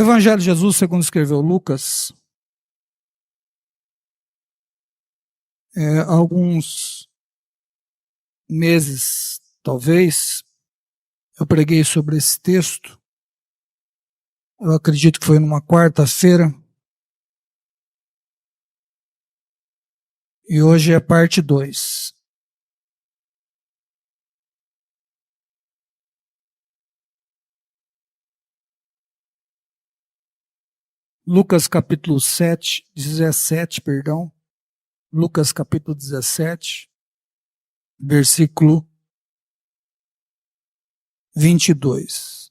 Evangelho de Jesus, segundo escreveu Lucas, alguns meses, talvez, eu preguei sobre esse texto. Eu acredito que foi numa quarta-feira. E hoje é parte 2. Lucas capítulo 17, perdão. Lucas capítulo 17, versículo 22.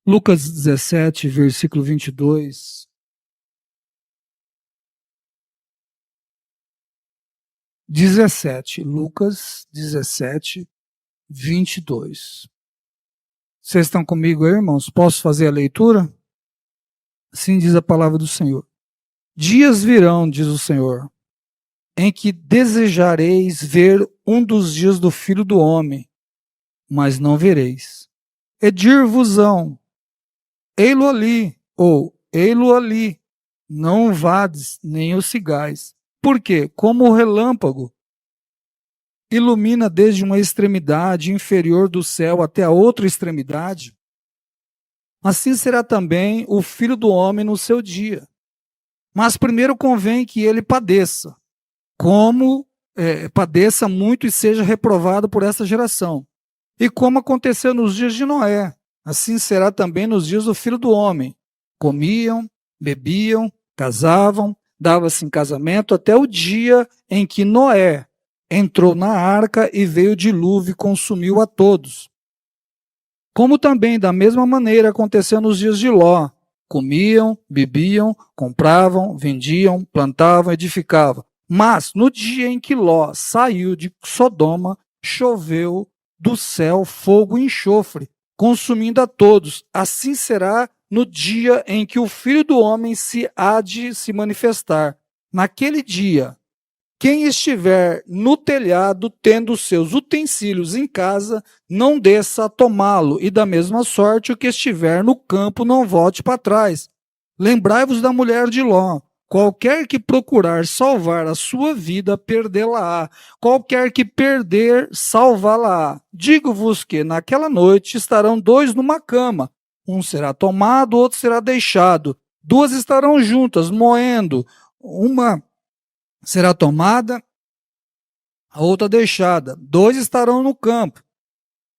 Lucas 17, versículo 22. 17, Lucas 17, 22. Vocês estão comigo aí, irmãos? Posso fazer a leitura? Assim diz a palavra do Senhor. Dias virão, diz o Senhor, em que desejareis ver um dos dias do Filho do Homem, mas não vereis. E dir-vos-ão, ei-lo ali, ou ei-lo ali, não o vades, nem o sigais. Porque, como o relâmpago ilumina desde uma extremidade inferior do céu até a outra extremidade, assim será também o Filho do Homem no seu dia. Mas primeiro convém que ele padeça, padeça muito e seja reprovado por essa geração. E como aconteceu nos dias de Noé, assim será também nos dias do Filho do Homem. Comiam, bebiam, casavam, davam-se em casamento até o dia em que Noé entrou na arca e veio o dilúvio e consumiu a todos. Como também, da mesma maneira, aconteceu nos dias de Ló. Comiam, bebiam, compravam, vendiam, plantavam, edificavam. Mas, no dia em que Ló saiu de Sodoma, choveu do céu fogo e enxofre, consumindo a todos. Assim será no dia em que o Filho do Homem há de se manifestar. Naquele dia, quem estiver no telhado, tendo seus utensílios em casa, não desça a tomá-lo, e da mesma sorte o que estiver no campo não volte para trás. Lembrai-vos da mulher de Ló. Qualquer que procurar salvar a sua vida, perdê-la-á. Qualquer que perder, salvá-la-á. Digo-vos que naquela noite estarão dois numa cama. Um será tomado, outro será deixado. Duas estarão juntas, moendo. Uma será tomada, a outra deixada. Dois estarão no campo.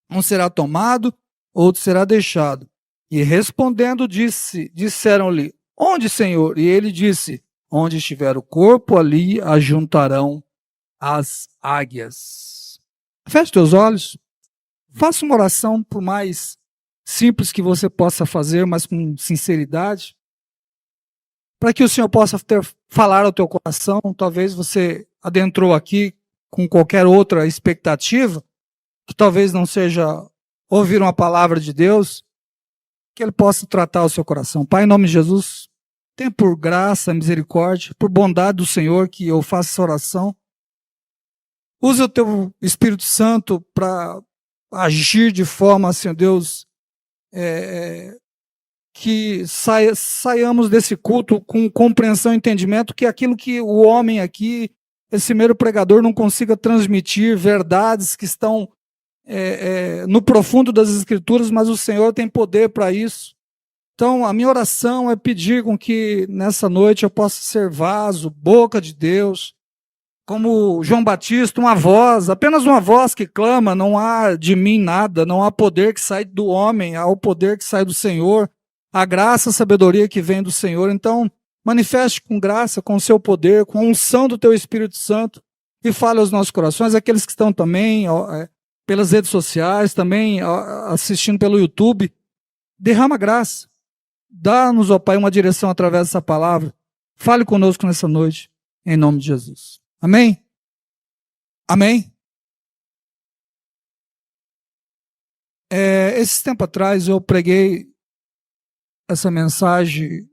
Um será tomado, outro será deixado. E respondendo, disseram-lhe, onde, Senhor? E ele disse, onde estiver o corpo, ali ajuntarão as águias. Feche teus olhos. Faça uma oração, por mais simples que você possa fazer, mas com sinceridade, para que o Senhor possa falar ao teu coração. Talvez você adentrou aqui com qualquer outra expectativa, que talvez não seja ouvir uma palavra de Deus, que Ele possa tratar o seu coração. Pai, em nome de Jesus, tenha por graça, misericórdia, por bondade do Senhor que eu faça essa oração. Use o teu Espírito Santo para agir de forma, Senhor Deus, que saiamos desse culto com compreensão e entendimento, que aquilo que o homem aqui, esse mero pregador, não consiga transmitir verdades que estão no profundo das Escrituras, mas o Senhor tem poder para isso. Então, a minha oração é pedir com que nessa noite eu possa ser vaso, boca de Deus, como João Batista, uma voz, apenas uma voz que clama, não há de mim nada, não há poder que sai do homem, há o poder que sai do Senhor, a graça, a sabedoria que vem do Senhor. Então, manifeste com graça, com o seu poder, com a unção do teu Espírito Santo, e fale aos nossos corações, aqueles que estão também pelas redes sociais, também assistindo pelo YouTube. Derrama graça. Dá-nos, ó Pai, uma direção através dessa palavra. Fale conosco nessa noite, em nome de Jesus. Amém? Amém? Esse tempo atrás eu preguei essa mensagem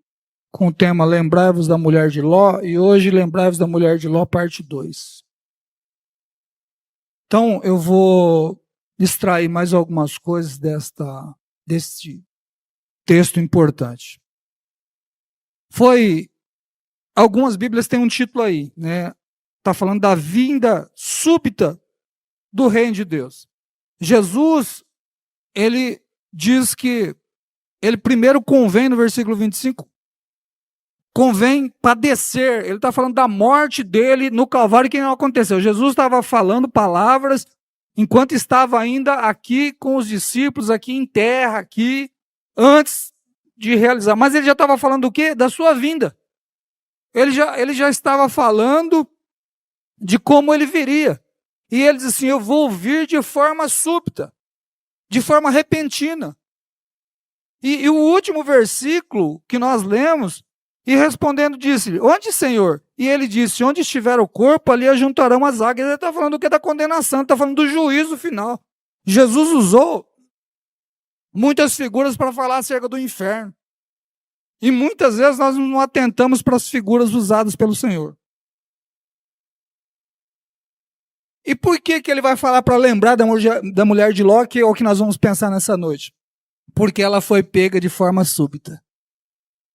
com o tema Lembrai-vos da mulher de Ló, e hoje Lembrai-vos da mulher de Ló, parte 2. Então eu vou extrair mais algumas coisas desta deste texto importante. Algumas Bíblias têm um título aí, né? Está falando da vinda súbita do reino de Deus. Jesus, ele diz que ele primeiro convém, no versículo 25, convém padecer. Ele está falando da morte dele no Calvário, que não aconteceu. Jesus estava falando palavras enquanto estava ainda aqui com os discípulos, aqui em terra, aqui, antes de realizar. Mas ele já estava falando do quê? Da sua vinda. Ele já estava falando de como ele viria. E ele diz assim, eu vou vir de forma súbita, de forma repentina. E o último versículo que nós lemos, e respondendo disse, onde, Senhor? E ele disse, onde estiver o corpo, ali ajuntarão as águias. Ele está falando do que? Da condenação, está falando do juízo final. Jesus usou muitas figuras para falar acerca do inferno. E muitas vezes nós não atentamos para as figuras usadas pelo Senhor. E por que ele vai falar para lembrar da mulher de Ló, que é o que nós vamos pensar nessa noite? Porque ela foi pega de forma súbita.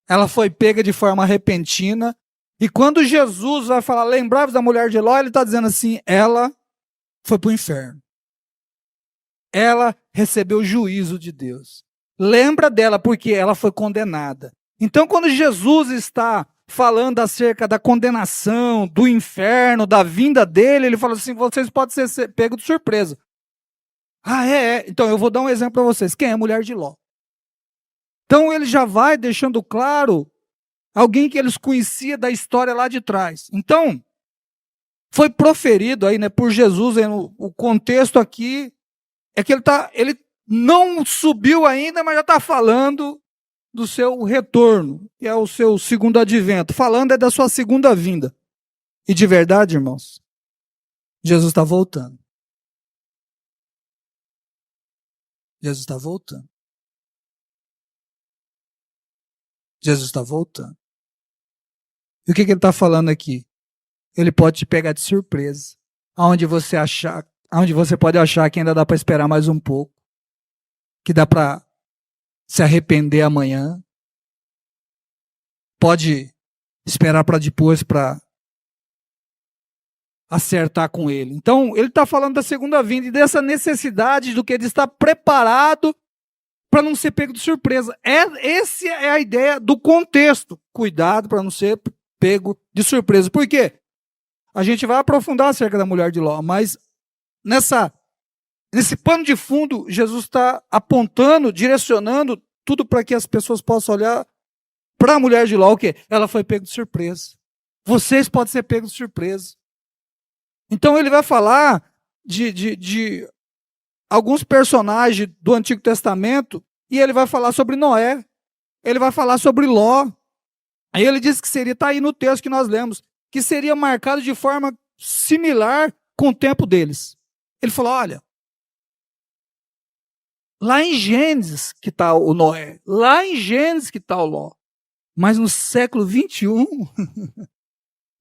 Ela foi pega de forma repentina. E quando Jesus vai falar, lembrai-vos da mulher de Ló, ele está dizendo assim, ela foi para o inferno. Ela recebeu o juízo de Deus. Lembra dela porque ela foi condenada. Então quando Jesus está falando acerca da condenação, do inferno, da vinda dele, ele fala assim, vocês podem ser pegos de surpresa. Ah, então eu vou dar um exemplo para vocês. Quem é a mulher de Ló? Então ele já vai deixando claro alguém que eles conheciam da história lá de trás. Então, foi proferido aí, né, por Jesus, o contexto aqui é que ele não subiu ainda, mas já está falando do seu retorno, que é o seu segundo advento. Falando da sua segunda vinda. E de verdade, irmãos, Jesus está voltando. Jesus está voltando. Jesus está voltando. E o que ele está falando aqui? Ele pode te pegar de surpresa. Aonde você pode achar que ainda dá para esperar mais um pouco. Que dá para se arrepender amanhã. Pode esperar para depois para acertar com ele. Então, ele está falando da segunda vinda e dessa necessidade do que ele está preparado para não ser pego de surpresa. Essa é a ideia do contexto. Cuidado para não ser pego de surpresa. Por quê? A gente vai aprofundar acerca da mulher de Ló, mas nesse pano de fundo, Jesus está apontando, direcionando tudo para que as pessoas possam olhar para a mulher de Ló, o quê? Ela foi pega de surpresa. Vocês podem ser pegos de surpresa. Então ele vai falar de alguns personagens do Antigo Testamento, e ele vai falar sobre Noé, ele vai falar sobre Ló. Aí ele diz que seria, está aí no texto que nós lemos, que seria marcado de forma similar com o tempo deles. Ele falou, olha, lá em Gênesis que está o Noé, lá em Gênesis que está o Ló, mas no século 21,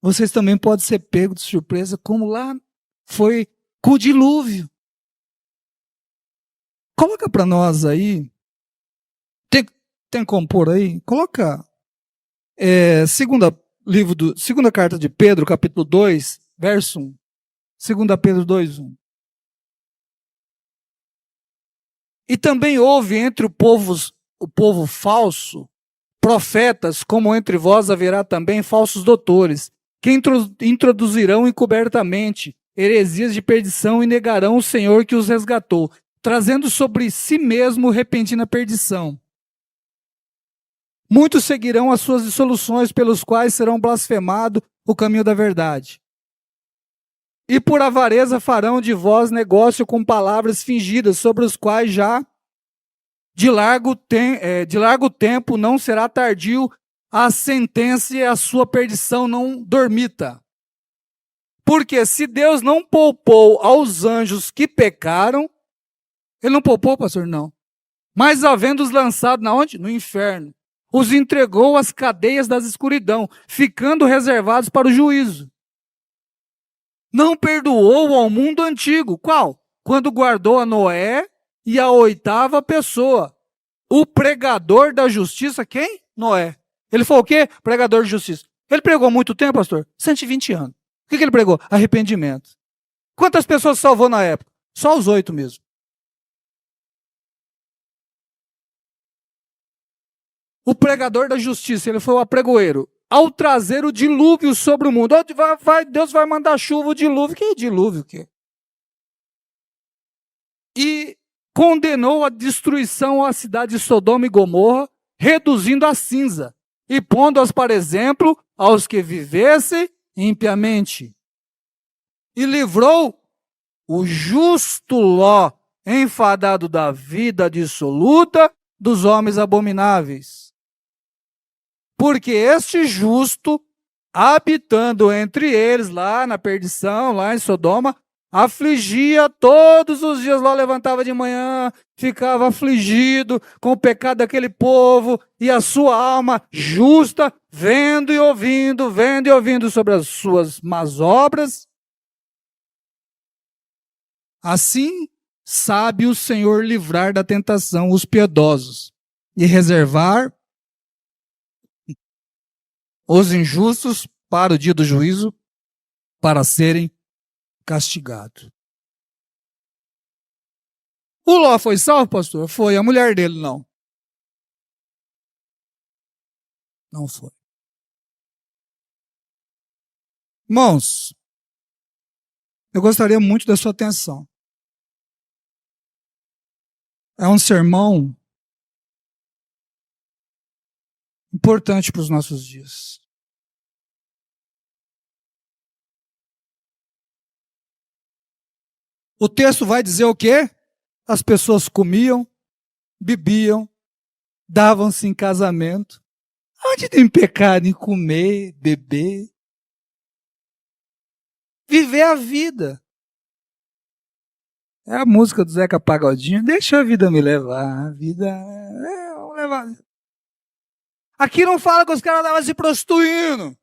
vocês também podem ser pegos de surpresa, como lá foi com o dilúvio. Coloca para nós aí, tem como pôr aí? Coloca segunda carta de Pedro, capítulo 2, verso 1. 2 Pedro 2, 1. E também houve entre o povo falso, profetas, como entre vós haverá também falsos doutores, que introduzirão encobertamente heresias de perdição e negarão o Senhor que os resgatou, trazendo sobre si mesmo repentina perdição. Muitos seguirão as suas dissoluções, pelos quais serão blasfemado o caminho da verdade. E por avareza farão de vós negócio com palavras fingidas, sobre os quais já de largo tempo não será tardio a sentença e a sua perdição não dormita. Porque se Deus não poupou aos anjos que pecaram, ele não poupou, pastor? Não. Mas havendo-os lançado na onde? No inferno. Os entregou às cadeias da escuridão, ficando reservados para o juízo. Não perdoou ao mundo antigo. Qual? Quando guardou a Noé e a oitava pessoa, O pregador da justiça, quem? Noé. Ele foi o quê? Pregador de justiça. Ele pregou muito tempo, pastor? 120 anos. O que ele pregou? Arrependimento. Quantas pessoas salvou na época? Só os 8 mesmo. O pregador da justiça, ele foi o apregoeiro. Ao trazer o dilúvio sobre o mundo. Deus vai mandar chuva, o dilúvio. Que dilúvio que é? E condenou a destruição à cidade de Sodoma e Gomorra, reduzindo a cinza, e pondo-as para exemplo aos que vivessem impiamente. E livrou o justo Ló, enfadado da vida dissoluta dos homens abomináveis. Porque este justo, habitando entre eles, lá na perdição, lá em Sodoma, afligia todos os dias. Ló levantava de manhã, ficava afligido com o pecado daquele povo, e a sua alma justa, vendo e ouvindo sobre as suas más obras. Assim, sabe o Senhor livrar da tentação os piedosos e reservar os injustos para o dia do juízo, para serem castigados. O Ló foi salvo, pastor? Foi. A mulher dele não. Não foi. Irmãos, eu gostaria muito da sua atenção. É um sermão importante para os nossos dias. O texto vai dizer o quê? As pessoas comiam, bebiam, davam-se em casamento. Onde tem pecado em comer, beber? Viver a vida. É a música do Zeca Pagodinho. Deixa a vida me levar. A vida vamos levar. Aqui não fala que os caras estavam se prostituindo.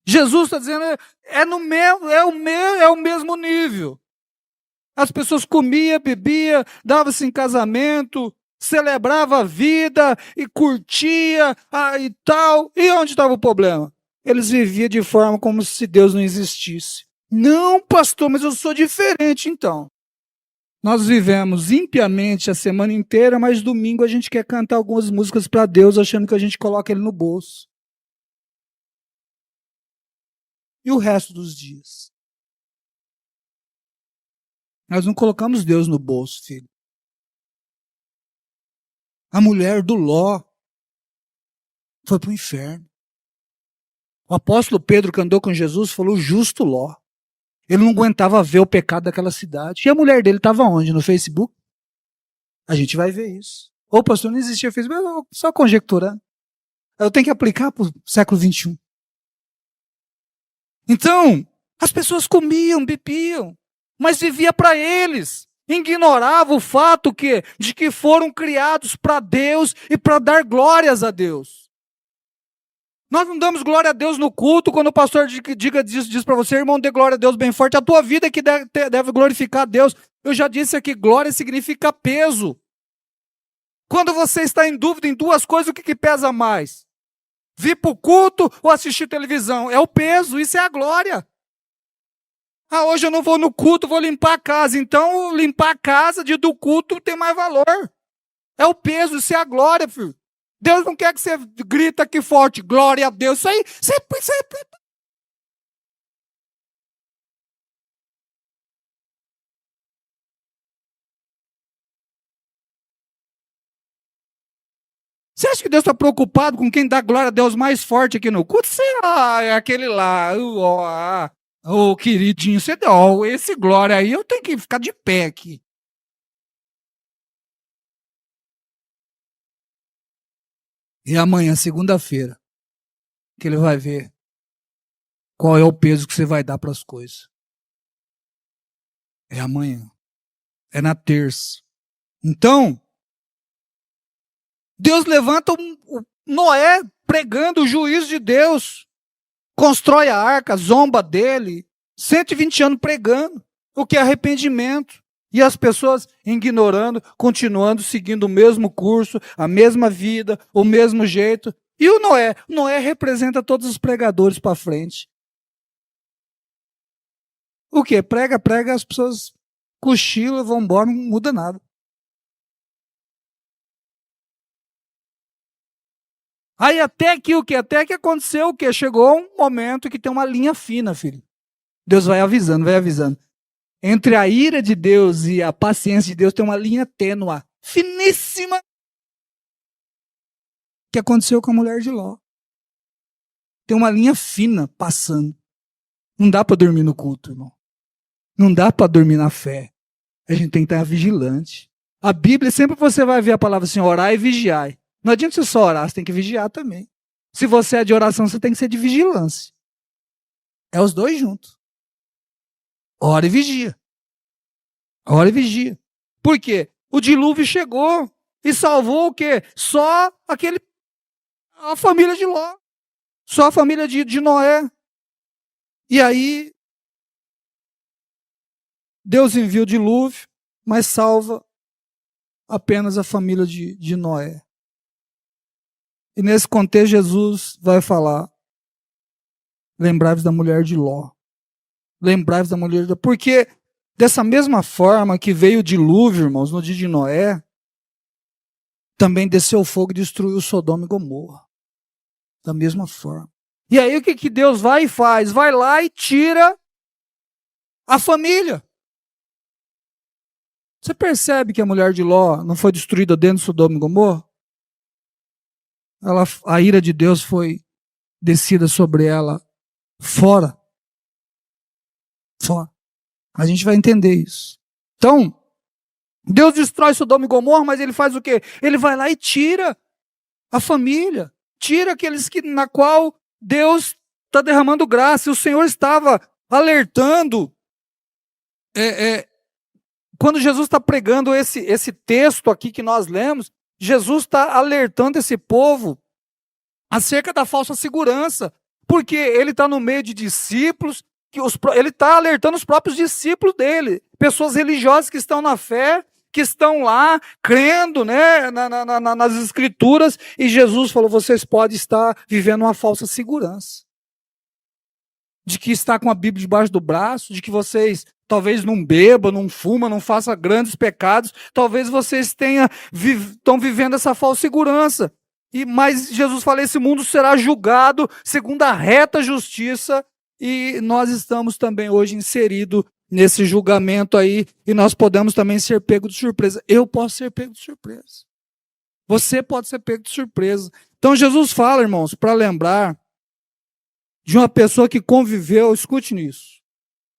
Jesus está dizendo, é o mesmo nível. As pessoas comiam, bebiam, davam-se em casamento, celebrava a vida e curtia e tal. E onde estava o problema? Eles viviam de forma como se Deus não existisse. Não, pastor, mas eu sou diferente então. Nós vivemos impiamente a semana inteira, mas domingo a gente quer cantar algumas músicas para Deus, achando que a gente coloca Ele no bolso. E o resto dos dias? Nós não colocamos Deus no bolso, filho. A mulher do Ló foi para o inferno. O apóstolo Pedro, que andou com Jesus, falou justo Ló. Ele não aguentava ver o pecado daquela cidade. E a mulher dele estava onde? No Facebook? A gente vai ver isso. Ô, pastor, não existia Facebook, só conjecturando. Eu tenho que aplicar para o século XXI. Então, as pessoas comiam, bebiam, mas vivia para eles. Ignorava o fato de que foram criados para Deus e para dar glórias a Deus. Nós não damos glória a Deus no culto, quando o pastor diz para você, irmão, dê glória a Deus bem forte. A tua vida é que deve glorificar a Deus. Eu já disse aqui, glória significa peso. Quando você está em dúvida em duas coisas, o que pesa mais? Vir para o culto ou assistir televisão? É o peso, isso é a glória. Hoje eu não vou no culto, vou limpar a casa. Então, limpar a casa do culto tem mais valor. É o peso, isso é a glória, filho. Deus não quer que você grita aqui forte, glória a Deus. Isso aí. Você acha que Deus está preocupado com quem dá glória a Deus mais forte aqui no culto? Você, é aquele lá, queridinho, você deu esse glória aí, eu tenho que ficar de pé aqui. E amanhã, segunda-feira, que ele vai ver qual é o peso que você vai dar para as coisas. É amanhã. É na terça. Então, Deus levanta Noé pregando o juízo de Deus. Constrói a arca, zomba dele. 120 anos pregando. O que é arrependimento. E as pessoas ignorando, continuando, seguindo o mesmo curso, a mesma vida, o mesmo jeito. E o Noé? Noé representa todos os pregadores para frente. O quê? Prega, as pessoas cochilam, vão embora, não muda nada. Aí até que o quê? Até que aconteceu o quê? Chegou um momento que tem uma linha fina, filho. Deus vai avisando, vai avisando. Entre a ira de Deus e a paciência de Deus tem uma linha tênue, finíssima, que aconteceu com a mulher de Ló. Tem uma linha fina passando. Não dá para dormir no culto, irmão. Não dá para dormir na fé. A gente tem que estar vigilante. A Bíblia, sempre você vai ver a palavra assim, orar e vigiar. Não adianta você só orar, você tem que vigiar também. Se você é de oração, você tem que ser de vigilância. É os dois juntos. Ora e vigia. Ora e vigia. Por quê? O dilúvio chegou e salvou o quê? Só a família de Ló. Só a família de Noé. E aí, Deus envia o dilúvio, mas salva apenas a família de Noé. E nesse contexto, Jesus vai falar: lembrai-vos da mulher de Ló. Lembrai-vos da mulher de Ló. Porque dessa mesma forma que veio o dilúvio, irmãos, no dia de Noé, também desceu o fogo e destruiu Sodoma e Gomorra. Da mesma forma. E aí o que Deus vai e faz? Vai lá e tira a família. Você percebe que a mulher de Ló não foi destruída dentro de Sodoma e Gomorra? A ira de Deus foi descida sobre ela fora. Fora. A gente vai entender isso. Então, Deus destrói Sodoma e Gomorra, mas ele faz o quê? Ele vai lá e tira a família. Tira aqueles na qual Deus está derramando graça. E o Senhor estava alertando. Quando Jesus está pregando esse texto aqui que nós lemos, Jesus está alertando esse povo acerca da falsa segurança, porque ele está no meio de discípulos, ele está alertando os próprios discípulos dele, pessoas religiosas que estão na fé, que estão lá crendo, né, nas escrituras, e Jesus falou: vocês podem estar vivendo uma falsa segurança, de que está com a Bíblia debaixo do braço, de que vocês talvez não bebam, não fumam, não façam grandes pecados, talvez vocês estão vivendo essa falsa segurança. Mas Jesus fala: esse mundo será julgado segundo a reta justiça, e nós estamos também hoje inseridos nesse julgamento aí, e nós podemos também ser pegos de surpresa. Eu posso ser pego de surpresa. Você pode ser pego de surpresa. Então Jesus fala, irmãos, para lembrar de uma pessoa que conviveu, escute nisso.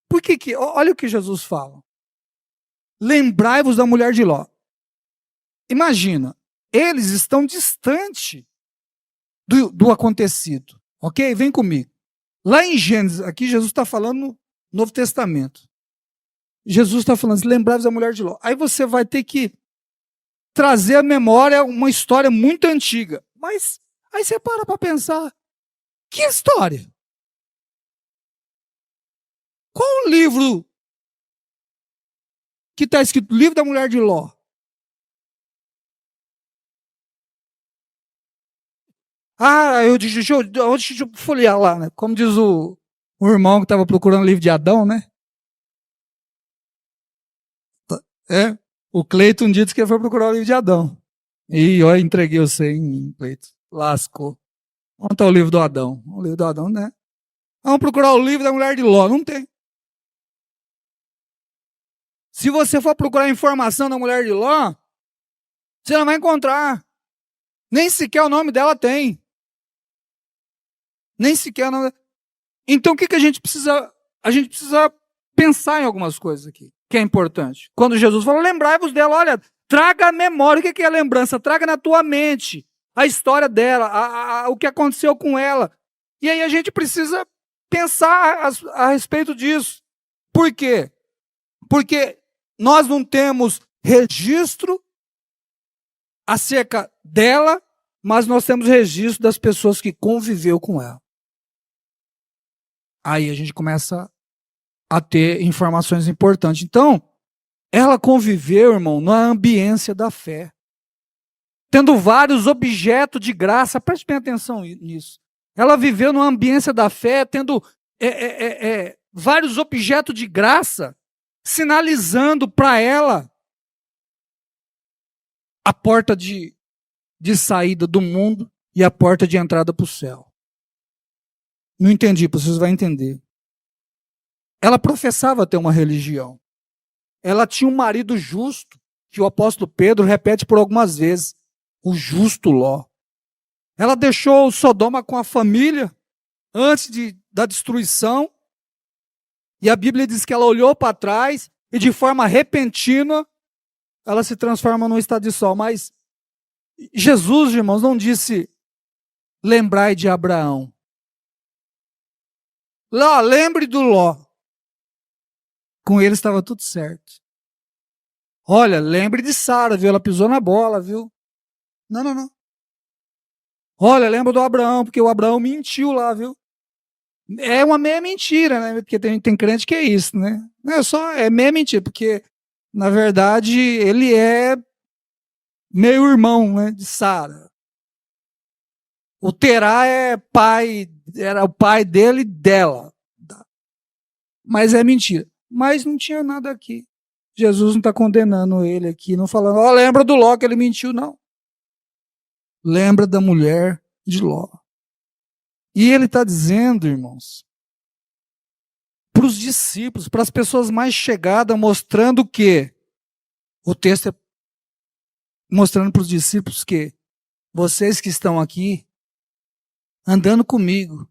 Por que olha o que Jesus fala. Lembrai-vos da mulher de Ló. Imagina, eles estão distantes do acontecido. Ok? Vem comigo. Lá em Gênesis, aqui Jesus está falando no Novo Testamento. Jesus está falando: lembrai-vos da mulher de Ló. Aí você vai ter que trazer à memória uma história muito antiga. Mas aí você para pensar. Que história? Qual o livro que está escrito? Livro da mulher de Ló. Deixa eu folhear lá, né? Como diz o irmão que estava procurando o livro de Adão, né? O Cleiton um dia disse que ele foi procurar o livro de Adão. E eu entreguei o 100, Cleiton. Lascou. Onde está o livro do Adão? O livro do Adão, né? Vamos procurar o livro da mulher de Ló. Não tem. Se você for procurar informação da mulher de Ló, você não vai encontrar. Nem sequer o nome dela tem. Nem sequer o nome dela. Então o que a gente precisa? A gente precisa pensar em algumas coisas aqui, que é importante. Quando Jesus falou: lembrai-vos dela, olha, traga a memória. O que é a lembrança? Traga na tua mente a história dela, o que aconteceu com ela. E aí a gente precisa pensar a respeito disso. Por quê? Porque nós não temos registro acerca dela, mas nós temos registro das pessoas que conviveu com ela. Aí a gente começa a ter informações importantes. Então, ela conviveu, irmão, na ambiência da fé, tendo vários objetos de graça. Preste bem atenção nisso. Ela viveu numa ambiência da fé, tendo vários objetos de graça, sinalizando para ela a porta de saída do mundo e a porta de entrada para o céu. Não entendi, vocês vão entender. Ela professava ter uma religião. Ela tinha um marido justo, que o apóstolo Pedro repete por algumas vezes, o justo Ló. Ela deixou Sodoma com a família antes da destruição, e a Bíblia diz que ela olhou para trás e de forma repentina ela se transforma num estado de sol. Mas Jesus, irmãos, não disse lembrai de Abraão. Ló, lembre do Ló. Com ele estava tudo certo. Olha, lembre de Sara, viu? Ela pisou na bola, viu? Não. Olha, lembra do Abraão, porque o Abraão mentiu lá, viu? É uma meia mentira, né? Porque tem crente que é isso, né? É meia mentira, porque, na verdade, ele é meio irmão, né, de Sara. O Terá era o pai dele e dela. Mas é mentira. Mas não tinha nada aqui. Jesus não está condenando ele aqui, não falando, lembra do Ló que ele mentiu, não. Lembra da mulher de Ló. E ele está dizendo, irmãos, para os discípulos, para as pessoas mais chegadas, mostrando que, o texto é mostrando para os discípulos que vocês que estão aqui, andando comigo,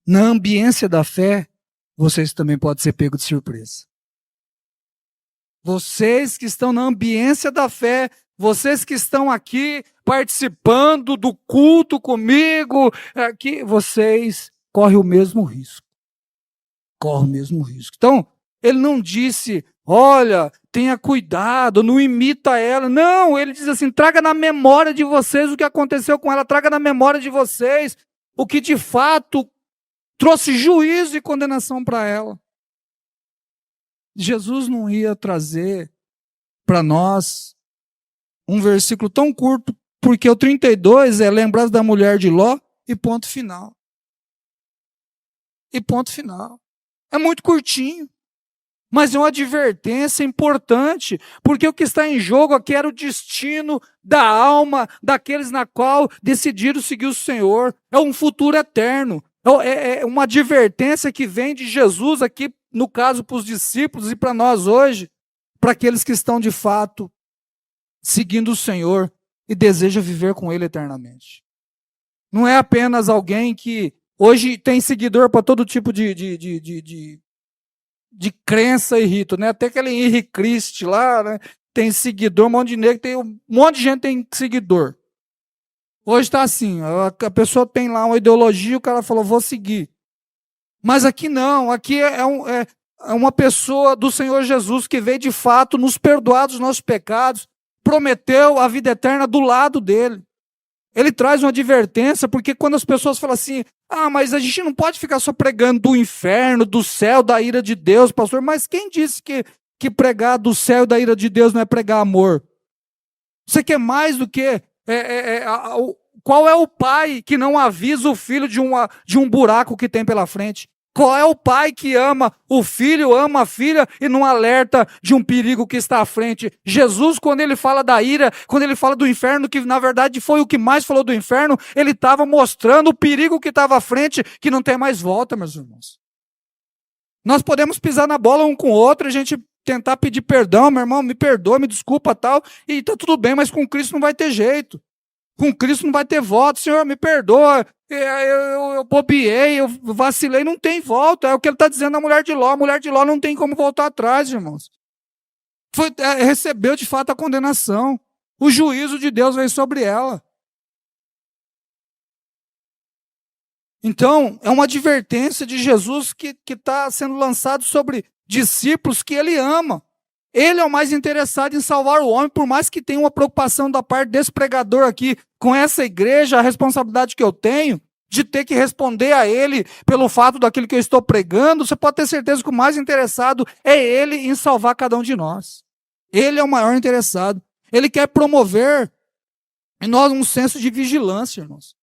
na ambiência da fé, vocês também podem ser pegos de surpresa. Vocês que estão na ambiência da fé, vocês que estão aqui participando do culto comigo, aqui, vocês correm o mesmo risco. Correm o mesmo risco. Então, ele não disse, olha, tenha cuidado, não imita ela. Não, ele diz assim, traga na memória de vocês o que aconteceu com ela, traga na memória de vocês o que de fato trouxe juízo e condenação para ela. Jesus não ia trazer para nós um versículo tão curto, porque o 32 é lembrar da mulher de Ló e ponto final. E ponto final. É muito curtinho, mas é uma advertência importante, porque o que está em jogo aqui era o destino da alma daqueles na qual decidiram seguir o Senhor. É um futuro eterno. É uma advertência que vem de Jesus aqui, no caso para os discípulos e para nós hoje, para aqueles que estão de fato seguindo o Senhor e desejam viver com Ele eternamente. Não é apenas alguém que hoje tem seguidor para todo tipo de crença e rito, né? Até aquele Henrique Cristo lá, né? Tem seguidor, um monte de negro, um monte de gente tem seguidor. Hoje está assim, a pessoa tem lá uma ideologia, o cara falou, vou seguir. Mas aqui não, aqui é uma pessoa do Senhor Jesus que veio de fato nos perdoar dos nossos pecados, prometeu a vida eterna do lado dele. Ele traz uma advertência, porque quando as pessoas falam assim, mas a gente não pode ficar só pregando do inferno, do céu, da ira de Deus, pastor, mas quem disse que pregar do céu e da ira de Deus não é pregar amor? Você quer mais do que... qual é o pai que não avisa o filho de um buraco que tem pela frente? Qual é o pai que ama o filho, ama a filha e não alerta de um perigo que está à frente? Jesus, quando ele fala da ira, quando ele fala do inferno, que na verdade foi o que mais falou do inferno, ele estava mostrando o perigo que estava à frente, que não tem mais volta, meus irmãos. Nós podemos pisar na bola um com o outro, a gente tentar pedir perdão, meu irmão, me perdoa, me desculpa, tal, e está tudo bem, mas com Cristo não vai ter jeito. Com Cristo não vai ter volta. Senhor, me perdoa, eu bobiei, eu vacilei, não tem volta. É o que ele está dizendo da mulher de Ló. A mulher de Ló não tem como voltar atrás, irmãos. Recebeu de fato a condenação. O juízo de Deus veio sobre ela. Então, é uma advertência de Jesus que está sendo lançado sobre discípulos que ele ama. Ele é o mais interessado em salvar o homem, por mais que tenha uma preocupação da parte desse pregador aqui, com essa igreja, a responsabilidade que eu tenho, de ter que responder a ele pelo fato daquilo que eu estou pregando, você pode ter certeza que o mais interessado é ele em salvar cada um de nós. Ele é o maior interessado. Ele quer promover em nós um senso de vigilância, irmãos.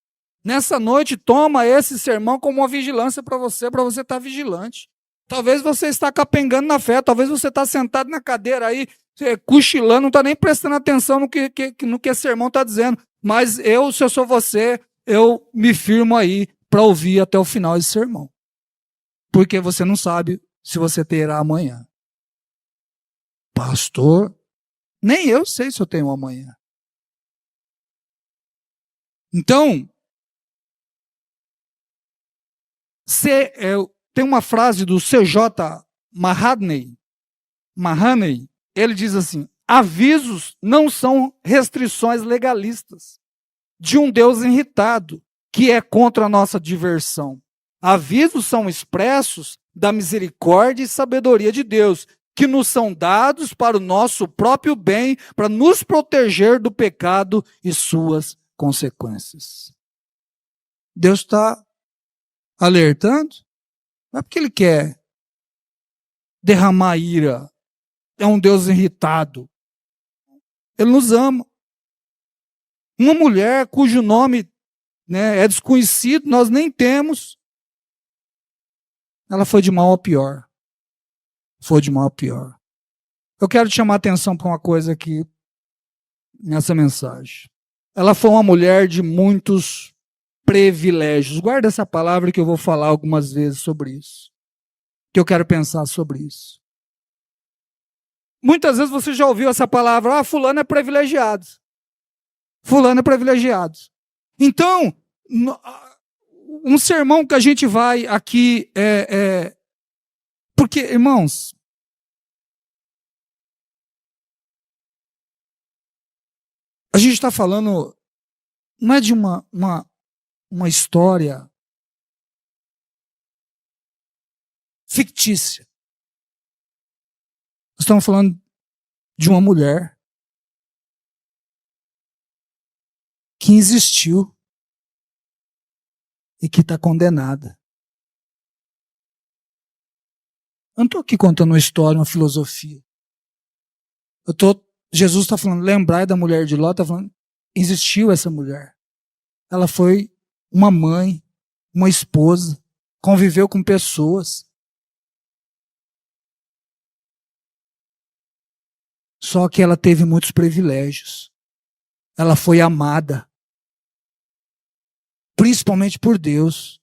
Nessa noite, toma esse sermão como uma vigilância para você estar vigilante. Talvez você está capengando na fé, talvez você está sentado na cadeira aí, cochilando, não está nem prestando atenção no que esse sermão está dizendo. Mas eu, se eu sou você, eu me firmo aí para ouvir até o final esse sermão. Porque você não sabe se você terá amanhã. Pastor, nem eu sei se eu tenho amanhã. Então, tem uma frase do C.J. Mahaney, ele diz assim: avisos não são restrições legalistas de um Deus irritado, que é contra a nossa diversão. Avisos são expressos da misericórdia e sabedoria de Deus, que nos são dados para o nosso próprio bem, para nos proteger do pecado e suas consequências. Deus está alertando, não é porque Ele quer derramar ira, é um Deus irritado. Ele nos ama. Uma mulher cujo nome, é desconhecido, nós nem temos, ela foi de mal a pior. Foi de mal a pior. Eu quero te chamar a atenção para uma coisa aqui nessa mensagem. Ela foi uma mulher de muitos privilégios. Guarda essa palavra que eu vou falar algumas vezes sobre isso. Que eu quero pensar sobre isso. Muitas vezes você já ouviu essa palavra, fulano é privilegiado. Fulano é privilegiado. Então, um sermão que a gente vai aqui porque, irmãos, a gente está falando, não é de uma história fictícia. Nós estamos falando de uma mulher que existiu e que está condenada. Eu não estou aqui contando uma história, uma filosofia. Jesus está falando, lembrai da mulher de Ló, está falando, existiu essa mulher. Ela foi uma mãe, uma esposa, conviveu com pessoas. Só que ela teve muitos privilégios. Ela foi amada. Principalmente por Deus.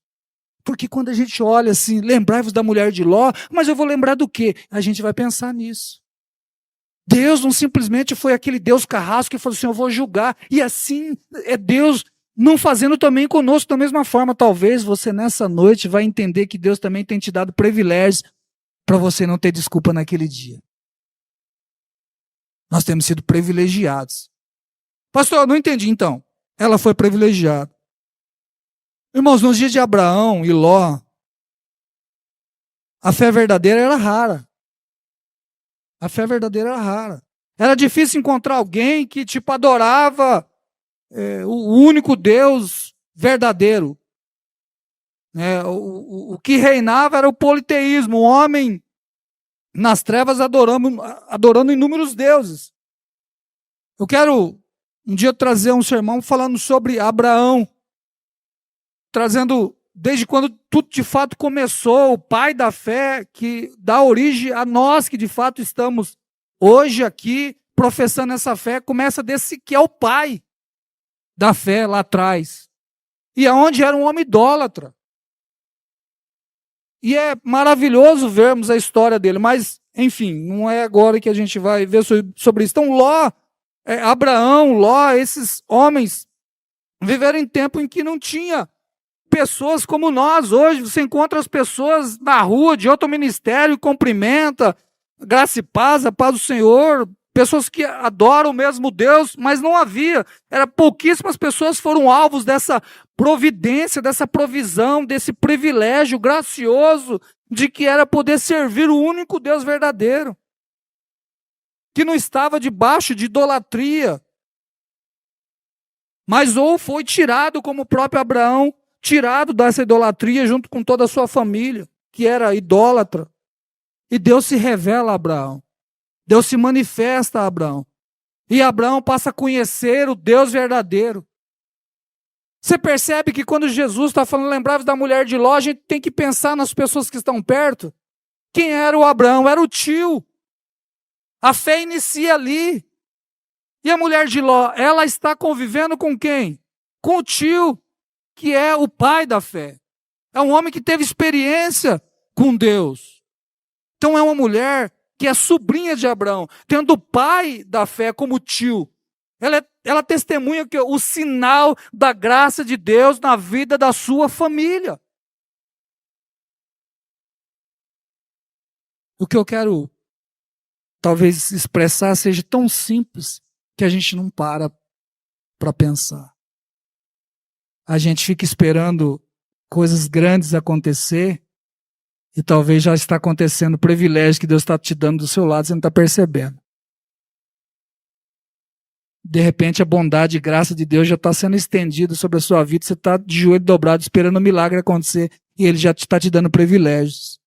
Porque quando a gente olha assim, lembrai-vos da mulher de Ló, mas eu vou lembrar do quê? A gente vai pensar nisso. Deus não simplesmente foi aquele Deus carrasco que falou assim, eu vou julgar. E assim é Deus não fazendo também conosco da mesma forma. Talvez você nessa noite vai entender que Deus também tem te dado privilégios para você não ter desculpa naquele dia. Nós temos sido privilegiados. Pastor, eu não entendi então. Ela foi privilegiada. Irmãos, nos dias de Abraão e Ló, a fé verdadeira era rara. A fé verdadeira era rara. Era difícil encontrar alguém que adorava o único Deus verdadeiro. O que reinava era o politeísmo, o homem nas trevas adorando inúmeros deuses. Eu quero um dia trazer um sermão falando sobre Abraão, trazendo desde quando tudo de fato começou, o pai da fé, que dá origem a nós que de fato estamos hoje aqui professando essa fé, começa desse que é o pai da fé lá atrás. E aonde era um homem idólatra. E é maravilhoso vermos a história dele, mas, enfim, não é agora que a gente vai ver sobre isso. Então, Abraão, Ló, esses homens viveram em tempo em que não tinha pessoas como nós. Hoje você encontra as pessoas na rua de outro ministério, cumprimenta, graça e paz, a paz do Senhor, pessoas que adoram o mesmo Deus, mas não havia. Pouquíssimas pessoas foram alvos dessa providência, dessa provisão, desse privilégio gracioso de que era poder servir o único Deus verdadeiro, que não estava debaixo de idolatria, mas ou foi tirado como o próprio Abraão, tirado dessa idolatria junto com toda a sua família, que era idólatra. E Deus se revela a Abraão. Deus se manifesta a Abraão. E Abraão passa a conhecer o Deus verdadeiro. Você percebe que quando Jesus está falando, lembrai-vos da mulher de Ló, a gente tem que pensar nas pessoas que estão perto. Quem era o Abraão? Era o tio. A fé inicia ali. E a mulher de Ló, ela está convivendo com quem? Com o tio, que é o pai da fé. É um homem que teve experiência com Deus. Então é uma mulher que é sobrinha de Abraão, tendo o pai da fé como tio. Ela testemunha que o sinal da graça de Deus na vida da sua família. O que eu quero talvez expressar seja tão simples que a gente não para pensar. A gente fica esperando coisas grandes acontecer e talvez já está acontecendo o privilégio que Deus está te dando do seu lado, você não está percebendo. De repente a bondade e graça de Deus já está sendo estendida sobre a sua vida, você está de joelho dobrado esperando o milagre acontecer e Ele já está te dando privilégios.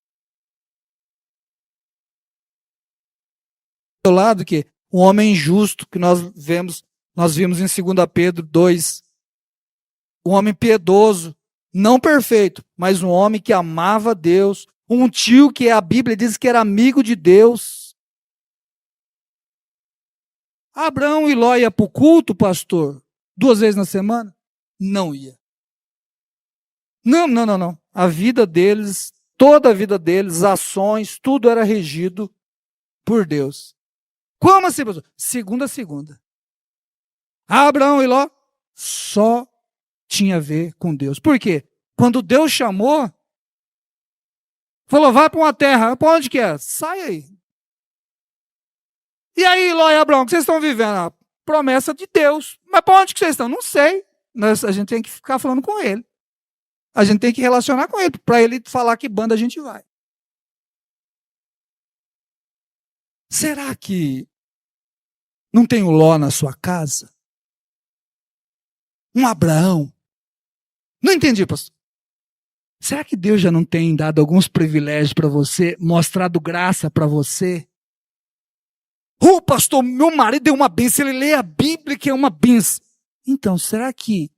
Do lado que um homem injusto que nós vimos em 2 Pedro 2, um homem piedoso, não perfeito, mas um homem que amava Deus, um tio que a Bíblia diz que era amigo de Deus. Abraão e Ló ia para o culto, pastor, 2 vezes na semana? Não ia. Não. A vida deles, toda a vida deles, ações, tudo era regido por Deus. Como assim, pastor? Segunda a segunda. Abraão e Ló só tinha a ver com Deus. Por quê? Quando Deus chamou, falou, vai para uma terra, para onde que é? Sai aí. E aí, Ló e Abraão, o que vocês estão vivendo? A promessa de Deus. Mas para onde que vocês estão? Não sei. A gente tem que ficar falando com ele. A gente tem que relacionar com ele, para ele falar que banda a gente vai. Será que não tem um Ló na sua casa? Um Abraão? Não entendi, pastor. Será que Deus já não tem dado alguns privilégios para você, mostrado graça para você? Pastor, meu marido é uma bênção, ele lê a Bíblia que é uma bênção. Então, será que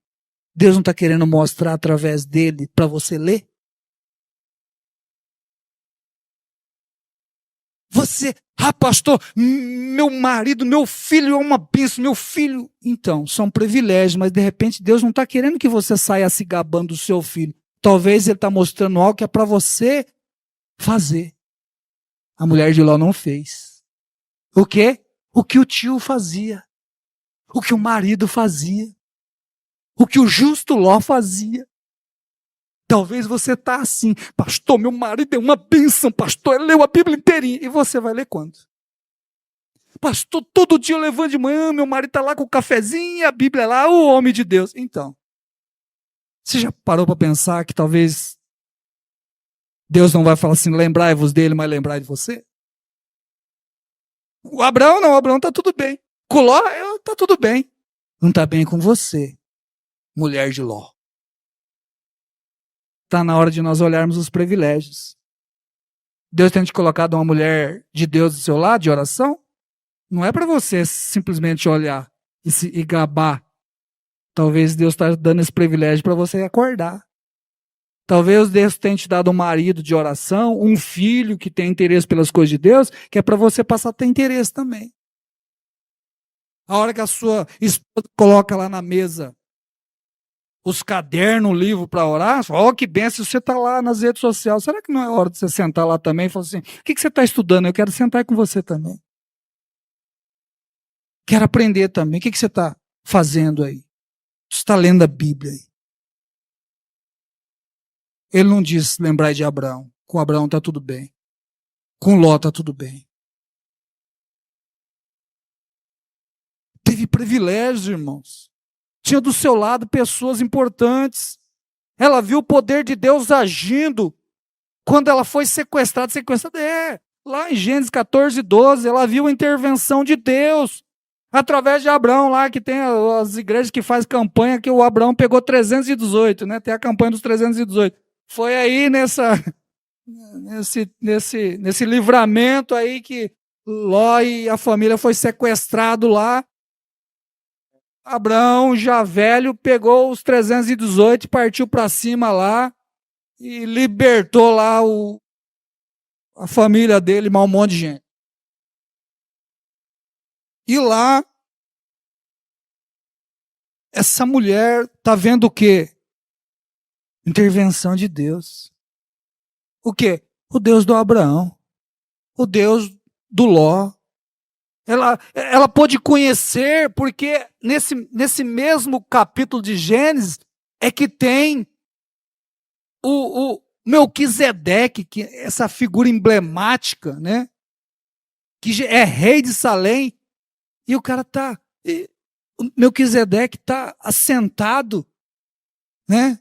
Deus não está querendo mostrar através dele para você ler? Você, pastor, meu marido, meu filho é uma bênção, meu filho. Então, são privilégios, mas de repente Deus não está querendo que você saia se gabando do seu filho. Talvez ele está mostrando algo que é para você fazer. A mulher de Ló não fez. O quê? O que o tio fazia. O que o marido fazia. O que o justo Ló fazia. Talvez você está assim, pastor, meu marido é uma bênção, pastor, ele leu a Bíblia inteirinha. E você vai ler quando? Pastor, todo dia eu levanto de manhã, meu marido está lá com o cafezinho, a Bíblia é lá, o homem de Deus. Então, você já parou para pensar que talvez Deus não vai falar assim, lembrai-vos dele, mas lembrai de você? O Abraão não, o Abraão está tudo bem. Com Ló, está tudo bem. Não está bem com você, mulher de Ló. Está na hora de nós olharmos os privilégios. Deus tem te colocado uma mulher de Deus do seu lado, de oração? Não é para você simplesmente olhar e gabar. Talvez Deus está dando esse privilégio para você acordar. Talvez Deus tenha te dado um marido de oração, um filho que tem interesse pelas coisas de Deus, que é para você passar a ter interesse também. A hora que a sua esposa coloca lá na mesa os cadernos, o livro para orar, você fala, que benção, você está lá nas redes sociais, será que não é hora de você sentar lá também e falar assim, o que você está estudando? Eu quero sentar com você também. Quero aprender também. O que você está fazendo aí? Você está lendo a Bíblia aí. Ele não diz lembrar de Abraão. Com Abraão está tudo bem. Com Ló está tudo bem. Teve privilégios, irmãos. Tinha do seu lado pessoas importantes. Ela viu o poder de Deus agindo quando ela foi sequestrada. Lá em Gênesis 14, 12, ela viu a intervenção de Deus através de Abraão lá, que tem as igrejas que faz campanha, que o Abraão pegou 318, né? Tem a campanha dos 318. Foi aí nesse livramento aí que Ló e a família foi sequestrado lá. Abraão, já velho, pegou os 318 e partiu para cima lá e libertou lá a família dele, um monte de gente. E lá, essa mulher está vendo o quê? Intervenção de Deus. O quê? O Deus do Abraão. O Deus do Ló. Ela pôde conhecer, porque nesse mesmo capítulo de Gênesis é que tem o Melquisedeque, que é essa figura emblemática, né? Que é rei de Salém, e o cara tá, o Melquisedeque está assentado, né?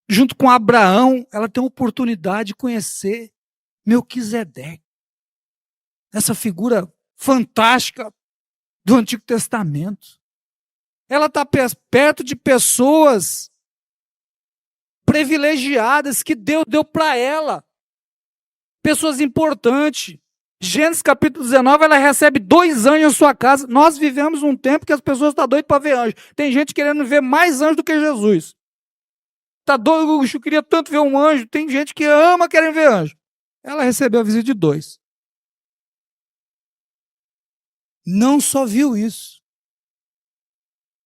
Junto com Abraão, ela tem a oportunidade de conhecer Melquisedeque, essa figura fantástica do Antigo Testamento. Ela está perto de pessoas privilegiadas que Deus deu para ela, pessoas importantes. Gênesis capítulo 19, ela recebe 2 anjos em sua casa. Nós vivemos um tempo que as pessoas estão doidas para ver anjo. Tem gente querendo ver mais anjo do que Jesus. Está doido, eu queria tanto ver um anjo. Tem gente que ama querer ver anjo. Ela recebeu a visita de 2. Não só viu isso.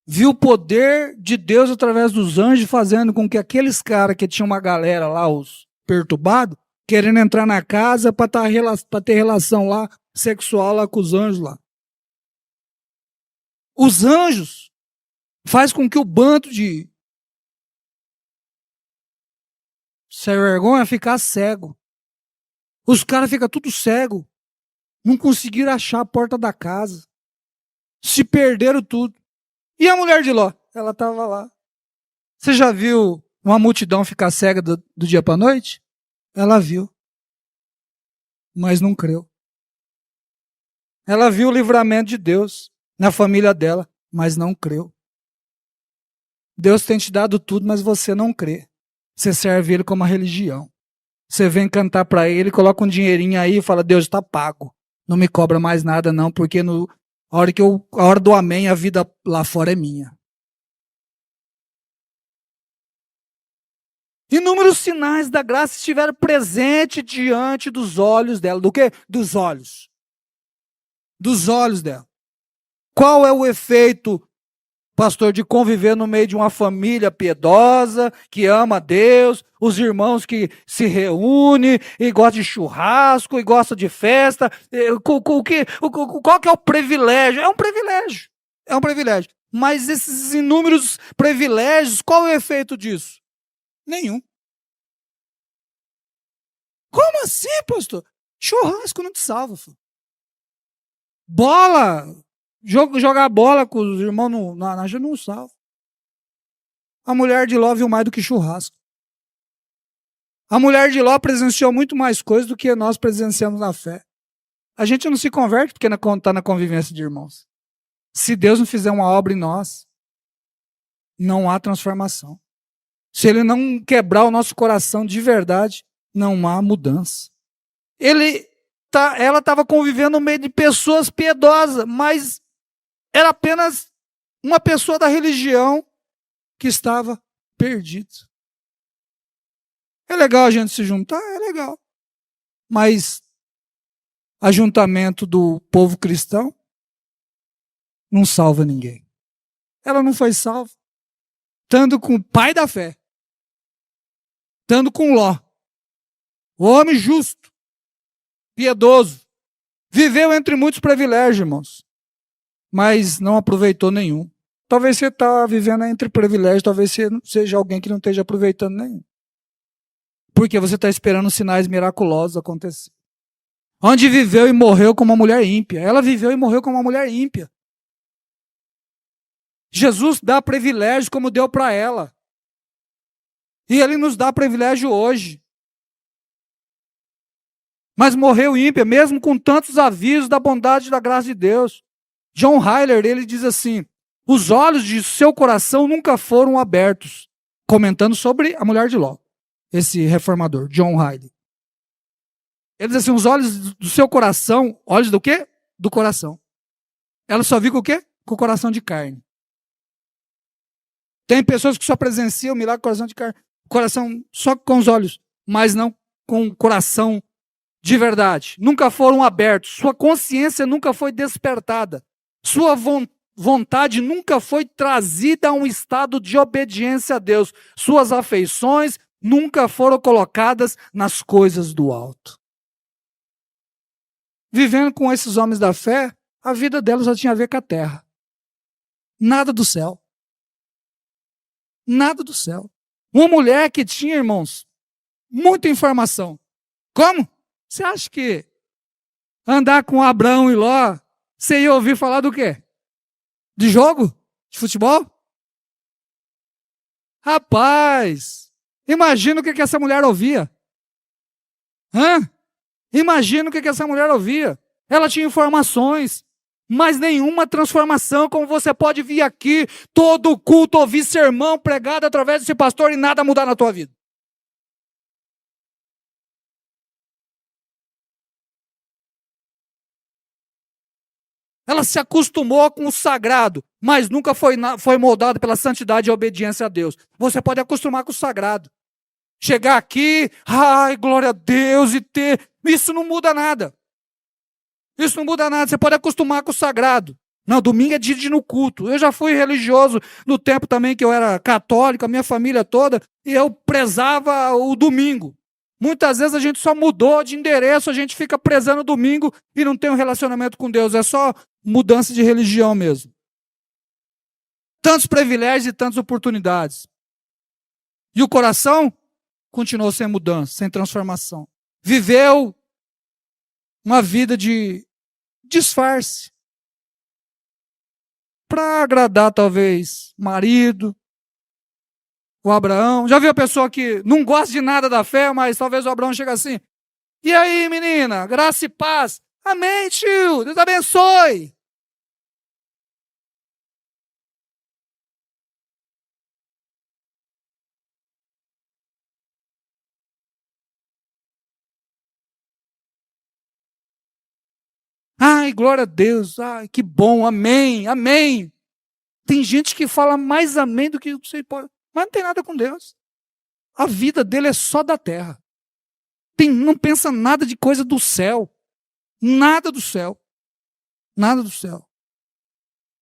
Viu o poder de Deus através dos anjos, fazendo com que aqueles caras que tinham uma galera lá, os perturbados, querendo entrar na casa para ter relação lá, sexual lá com os anjos lá. Os anjos faz com que o bando de sem vergonha ficar cego. Os caras ficam tudo cego. Não conseguiram achar a porta da casa. Se perderam tudo. E a mulher de Ló? Ela estava lá. Você já viu uma multidão ficar cega do dia para a noite? Ela viu. Mas não creu. Ela viu o livramento de Deus na família dela, mas não creu. Deus tem te dado tudo, mas você não crê. Você serve Ele como uma religião. Você vem cantar para Ele, coloca um dinheirinho aí e fala, Deus está pago. Não me cobra mais nada não, porque a hora do amém, a vida lá fora é minha. Inúmeros sinais da graça estiveram presentes diante dos olhos dela. Do quê? Dos olhos. Dos olhos dela. Qual é o efeito, pastor, de conviver no meio de uma família piedosa, que ama a Deus, os irmãos que se reúnem e gostam de churrasco e gostam de festa? Qual que é o privilégio? É um privilégio. É um privilégio. Mas esses inúmeros privilégios, qual é o efeito disso? Nenhum. Como assim, pastor? Churrasco não te salva, filho. Bola, jogar bola com os irmãos na gente não salva. A mulher de Ló viu mais do que churrasco. A mulher de Ló presenciou muito mais coisas do que nós presenciamos na fé. A gente não se converte porque está na convivência de irmãos. Se Deus não fizer uma obra em nós, não há transformação. Se Ele não quebrar o nosso coração de verdade, não há mudança. Ela estava convivendo no meio de pessoas piedosas, mas era apenas uma pessoa da religião que estava perdida. É legal a gente se juntar? É legal. Mas ajuntamento do povo cristão não salva ninguém. Ela não foi salva. Estando com o pai da fé. Estando com Ló. O homem justo. Piedoso. Viveu entre muitos privilégios, irmãos. Mas não aproveitou nenhum. Talvez você está vivendo entre privilégios, talvez você seja alguém que não esteja aproveitando nenhum. Porque você está esperando sinais miraculosos acontecer. Onde viveu e morreu como uma mulher ímpia. Ela viveu e morreu como uma mulher ímpia. Jesus dá privilégio como deu para ela. E Ele nos dá privilégio hoje. Mas morreu ímpia, mesmo com tantos avisos da bondade e da graça de Deus. John Heiler, ele diz assim, os olhos de seu coração nunca foram abertos. Comentando sobre a mulher de Ló. Esse reformador, John Heiler. Ele diz assim, os olhos do seu coração, olhos do quê? Do coração. Ela só viu com o quê? Com o coração de carne. Tem pessoas que só presenciam o milagre com o coração de carne, coração só com os olhos, mas não com o coração de verdade. Nunca foram abertos, sua consciência nunca foi despertada, sua vontade nunca foi trazida a um estado de obediência a Deus, suas afeições nunca foram colocadas nas coisas do alto. Vivendo com esses homens da fé, a vida delas só tinha a ver com a terra. Nada do céu. Nada do céu. Uma mulher que tinha, irmãos, muita informação. Como? Você acha que andar com Abraão e Ló, você ia ouvir falar do quê? De jogo? De futebol? Rapaz, imagina o que essa mulher ouvia. Imagina o que essa mulher ouvia. Ela tinha informações, mas nenhuma transformação, como você pode vir aqui, todo culto, ouvir sermão pregado através desse pastor e nada mudar na tua vida. Ela se acostumou com o sagrado, mas nunca foi moldada pela santidade e obediência a Deus. Você pode acostumar com o sagrado. Chegar aqui, ai, glória a Deus, e ter... Isso não muda nada. Isso não muda nada. Você pode acostumar com o sagrado. Não, domingo é dia de ir no culto. Eu já fui religioso no tempo também que eu era católico, a minha família toda, e eu prezava o domingo. Muitas vezes a gente só mudou de endereço, a gente fica prezando o domingo e não tem um relacionamento com Deus. É só mudança de religião mesmo. Tantos privilégios e tantas oportunidades. E o coração continuou sem mudança, sem transformação. Viveu uma vida de disfarce. Para agradar, talvez, o marido, o Abraão. Já viu a pessoa que não gosta de nada da fé, mas talvez o Abraão chega assim. E aí, menina? Graça e paz. Amém, tio. Deus abençoe. Ai, glória a Deus. Ai, que bom. Amém. Amém. Tem gente que fala mais amém do que você pode. Mas não tem nada com Deus. A vida dele é só da terra. Não pensa nada de coisa do céu. Nada do céu. Nada do céu.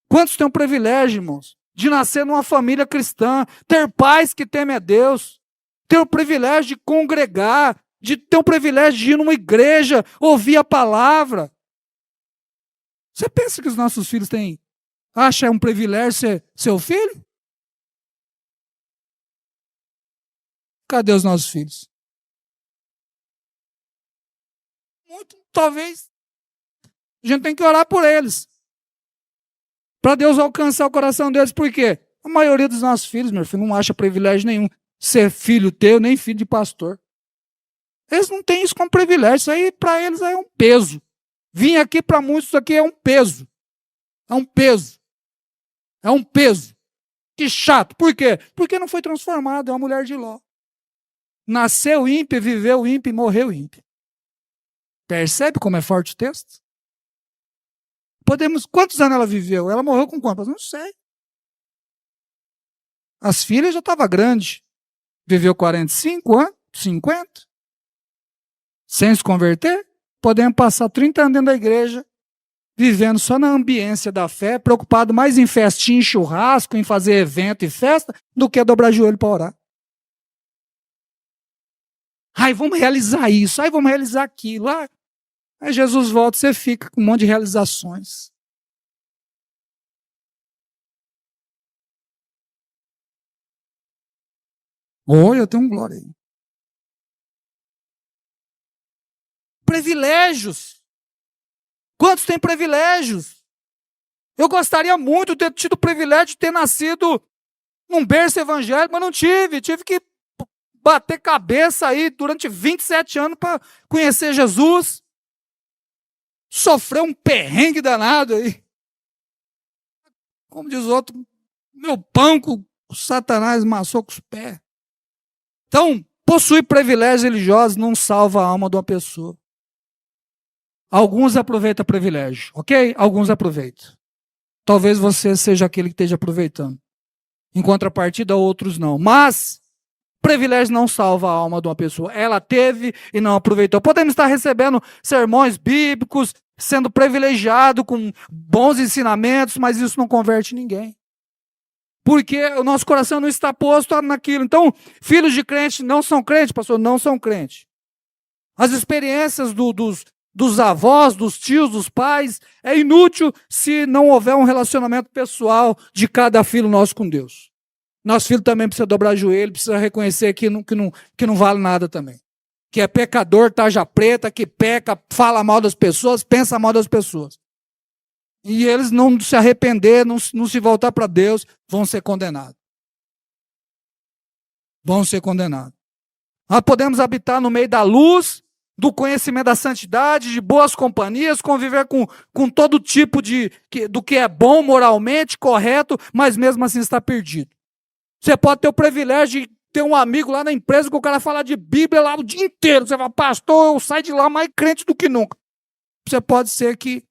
Quantos têm o privilégio, irmãos, de nascer numa família cristã, ter pais que temem a Deus, ter o privilégio de congregar, de ter o privilégio de ir numa igreja, ouvir a palavra. Você pensa que os nossos filhos têm... Acha um privilégio ser seu filho? Cadê os nossos filhos? Muito, talvez. A gente tem que orar por eles. Para Deus alcançar o coração deles. Por quê? A maioria dos nossos filhos, meu filho, não acha privilégio nenhum ser filho teu, nem filho de pastor. Eles não têm isso como privilégio. Isso aí, para eles, é um peso. Vim aqui para muitos, isso aqui é um peso. É um peso. É um peso. Que chato. Por quê? Porque não foi transformado. É uma mulher de Ló. Nasceu ímpio, viveu ímpio e morreu ímpio. Percebe como é forte o texto? Quantos anos ela viveu? Ela morreu com quantos? Não sei. As filhas já estavam grandes. Viveu 45 anos, 50. Sem se converter. Podemos passar 30 anos dentro da igreja, vivendo só na ambiência da fé, preocupado mais em festinha, em churrasco, em fazer evento e festa, do que dobrar joelho para orar. Ai, vamos realizar isso. Ai, vamos realizar aquilo. Aí Jesus volta, você fica com um monte de realizações. Oi, eu tenho um glória aí. Privilégios. Quantos têm privilégios? Eu gostaria muito de ter tido o privilégio de ter nascido num berço evangélico, mas não tive. Tive que bater cabeça aí durante 27 anos para conhecer Jesus. Sofrer um perrengue danado aí. Como diz o outro, meu pão com o Satanás amassou com os pés. Então, possuir privilégios religiosos não salva a alma de uma pessoa. Alguns aproveitam privilégio, ok? Alguns aproveitam. Talvez você seja aquele que esteja aproveitando. Em contrapartida, outros não. Mas privilégio não salva a alma de uma pessoa. Ela teve e não aproveitou. Podemos estar recebendo sermões bíblicos, sendo privilegiado com bons ensinamentos, mas isso não converte ninguém. Porque o nosso coração não está posto naquilo. Então, filhos de crente não são crentes, pastor, não são crentes. As experiências dos avós, dos tios, dos pais, é inútil se não houver um relacionamento pessoal de cada filho nosso com Deus. Nosso filho também precisa dobrar joelho, precisa reconhecer que não vale nada também. Que é pecador, tarja preta, que peca, fala mal das pessoas, pensa mal das pessoas. E eles não se arrepender, não se voltar para Deus, vão ser condenados. Vão ser condenados. Nós podemos habitar no meio da luz, do conhecimento da santidade, de boas companhias, conviver com todo tipo do que é bom moralmente, correto, mas mesmo assim está perdido. Você pode ter o privilégio de ter um amigo lá na empresa que o cara fala de Bíblia lá o dia inteiro. Você fala, pastor, eu saio de lá mais crente do que nunca. Você pode ser que,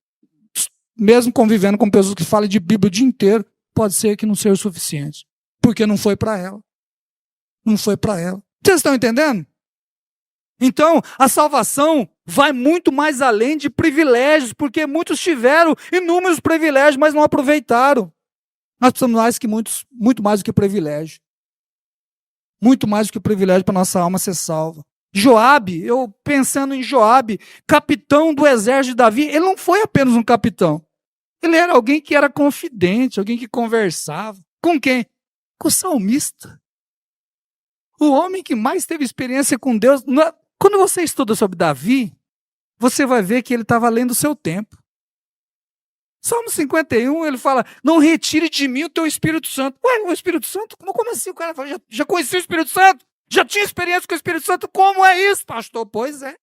mesmo convivendo com pessoas que falam de Bíblia o dia inteiro, pode ser que não seja o suficiente. Porque não foi para ela. Não foi para ela. Vocês estão entendendo? Então, a salvação vai muito mais além de privilégios, porque muitos tiveram inúmeros privilégios, mas não aproveitaram. Nós precisamos muito mais do que privilégio. Muito mais do que privilégio para nossa alma ser salva. Joabe, eu pensando em Joabe, capitão do exército de Davi, ele não foi apenas um capitão. Ele era alguém que era confidente, alguém que conversava. Com quem? Com o salmista. O homem que mais teve experiência com Deus. Quando você estuda sobre Davi, você vai ver que ele estava além do seu tempo. Salmo 51, ele fala, não retire de mim o teu Espírito Santo. Ué, o Espírito Santo? Como assim? O cara fala, já conhecia o Espírito Santo? Já tinha experiência com o Espírito Santo? Como é isso, pastor? Pois é.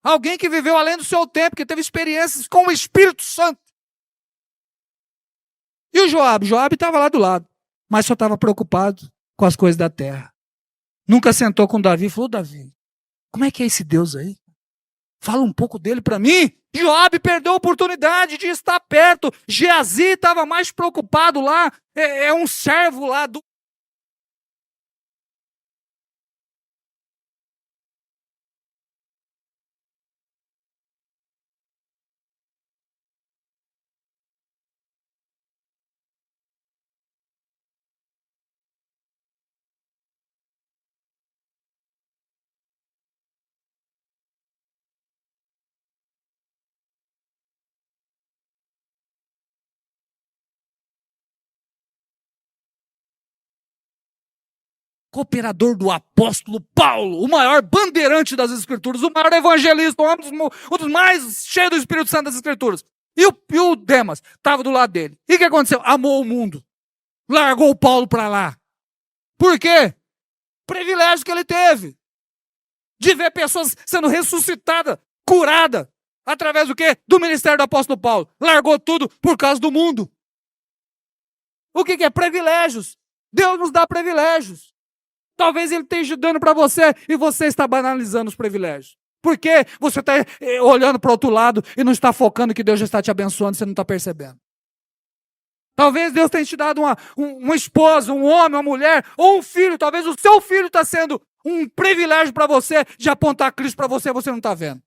Alguém que viveu além do seu tempo, que teve experiências com o Espírito Santo. E o Joabe? Joabe estava lá do lado, mas só estava preocupado com as coisas da terra. Nunca sentou com Davi e falou, Davi, como é que é esse Deus aí? Fala um pouco dele para mim. Joabe perdeu a oportunidade de estar perto. Geazi estava mais preocupado lá. É um servo lá do... Cooperador do apóstolo Paulo, o maior bandeirante das Escrituras, o maior evangelista, um dos mais cheios do Espírito Santo das Escrituras. E o Demas estava do lado dele. E o que aconteceu? Amou o mundo. Largou o Paulo para lá. Por quê? Privilégio que ele teve. De ver pessoas sendo ressuscitadas, curadas. Através do quê? Do ministério do apóstolo Paulo. Largou tudo por causa do mundo. O que é? Privilégios. Deus nos dá privilégios. Talvez ele esteja dando para você e você está banalizando os privilégios. Por quê? Você está olhando para o outro lado e não está focando que Deus já está te abençoando, você não está percebendo. Talvez Deus tenha te dado uma esposa, um homem, uma mulher, ou um filho. Talvez o seu filho está sendo um privilégio para você de apontar Cristo para você, você não está vendo.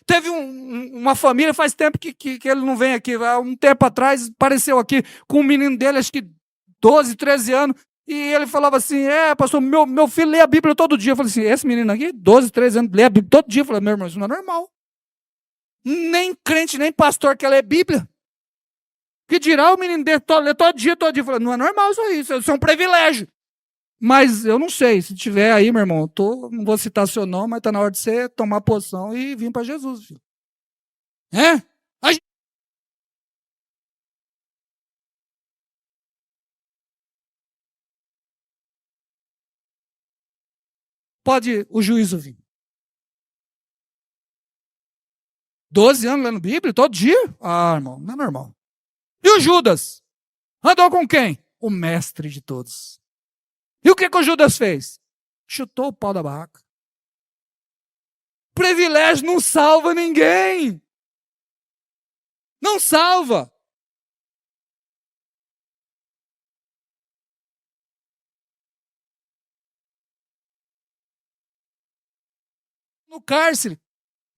Teve uma família, faz tempo que ele não vem aqui. Um tempo atrás, apareceu aqui com um menino dele, acho que 12, 13 anos, e ele falava assim, pastor, meu filho lê a Bíblia todo dia. Eu falei assim, esse menino aqui, 12, 13 anos, lê a Bíblia todo dia. Eu falei, meu irmão, isso não é normal. Nem crente, nem pastor quer ler Bíblia. Que dirá o menino dele ler todo dia. Eu falei, não é normal isso é um privilégio. Mas eu não sei, se tiver aí, meu irmão, não vou citar seu nome, mas está na hora de você tomar posição e vir para Jesus, filho. Pode o juízo vir. 12 anos lendo Bíblia, todo dia? Ah, irmão, não é normal. E o Judas? Andou com quem? O mestre de todos. E o que o Judas fez? Chutou o pau da barraca. Privilégio não salva ninguém. Não salva. No cárcere,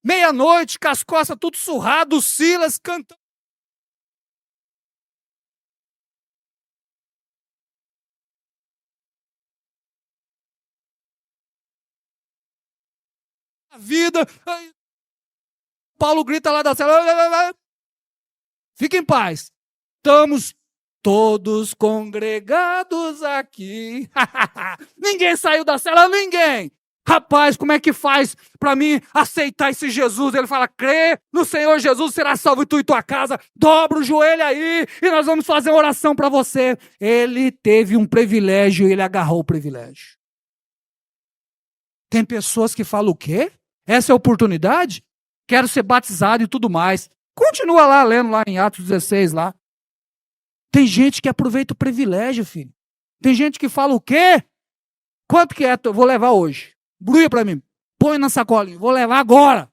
meia-noite, com as costas tudo surrado, o Silas cantando. A vida. Aí, Paulo grita lá da cela: fica em paz. Estamos todos congregados aqui. Ninguém saiu da cela, ninguém. Rapaz, como é que faz para mim aceitar esse Jesus? Ele fala: crê no Senhor Jesus, será salvo tu e tua casa. Dobra o joelho aí e nós vamos fazer uma oração para você. Ele teve um privilégio e ele agarrou o privilégio. Tem pessoas que falam o quê? Essa é a oportunidade? Quero ser batizado e tudo mais. Continua lá, lendo lá em Atos 16 lá. Tem gente que aproveita o privilégio, filho. Tem gente que fala o quê? Quanto que é? Eu vou levar hoje. Brulha para mim. Põe na sacolinha. Vou levar agora.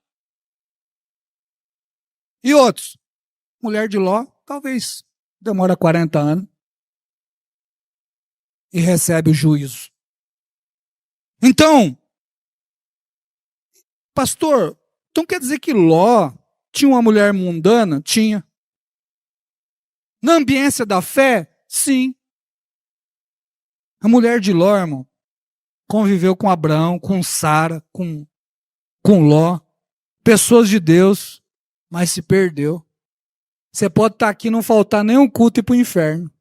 E outros? Mulher de Ló, talvez demora 40 anos. E recebe o juízo. Então, pastor, então quer dizer que Ló tinha uma mulher mundana? Tinha. Na ambiência da fé? Sim. A mulher de Ló, irmão, conviveu com Abraão, com Sara, com Ló, pessoas de Deus, mas se perdeu. Você pode estar aqui e não faltar nenhum culto e ir para o inferno.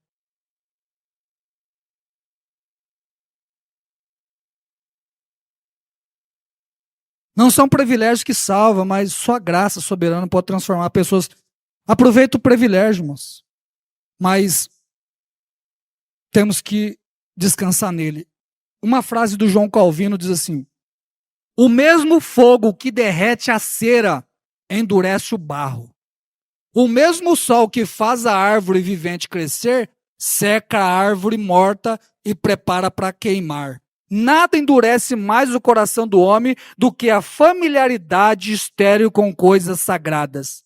Não são privilégios que salvam, mas só a graça soberana pode transformar pessoas. Aproveita o privilégio, irmãos. Mas temos que descansar nele. Uma frase do João Calvino diz assim: o mesmo fogo que derrete a cera endurece o barro. O mesmo sol que faz a árvore vivente crescer, seca a árvore morta e prepara para queimar. Nada endurece mais o coração do homem do que a familiaridade estéril com coisas sagradas.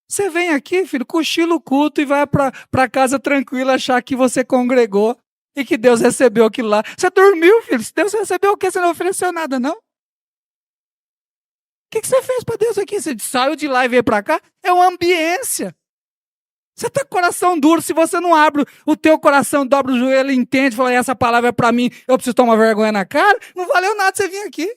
Você vem aqui, filho, cochila o culto e vai para casa tranquila achar que você congregou e que Deus recebeu aquilo lá. Você dormiu, filho. Se Deus recebeu o quê? Você não ofereceu nada, não? O que você fez para Deus aqui? Você saiu de lá e veio para cá? É uma ambiência. Você está com o coração duro. Se você não abre o teu coração, dobra o joelho e entende, fala: essa palavra é para mim, eu preciso tomar vergonha na cara, não valeu nada você vir aqui.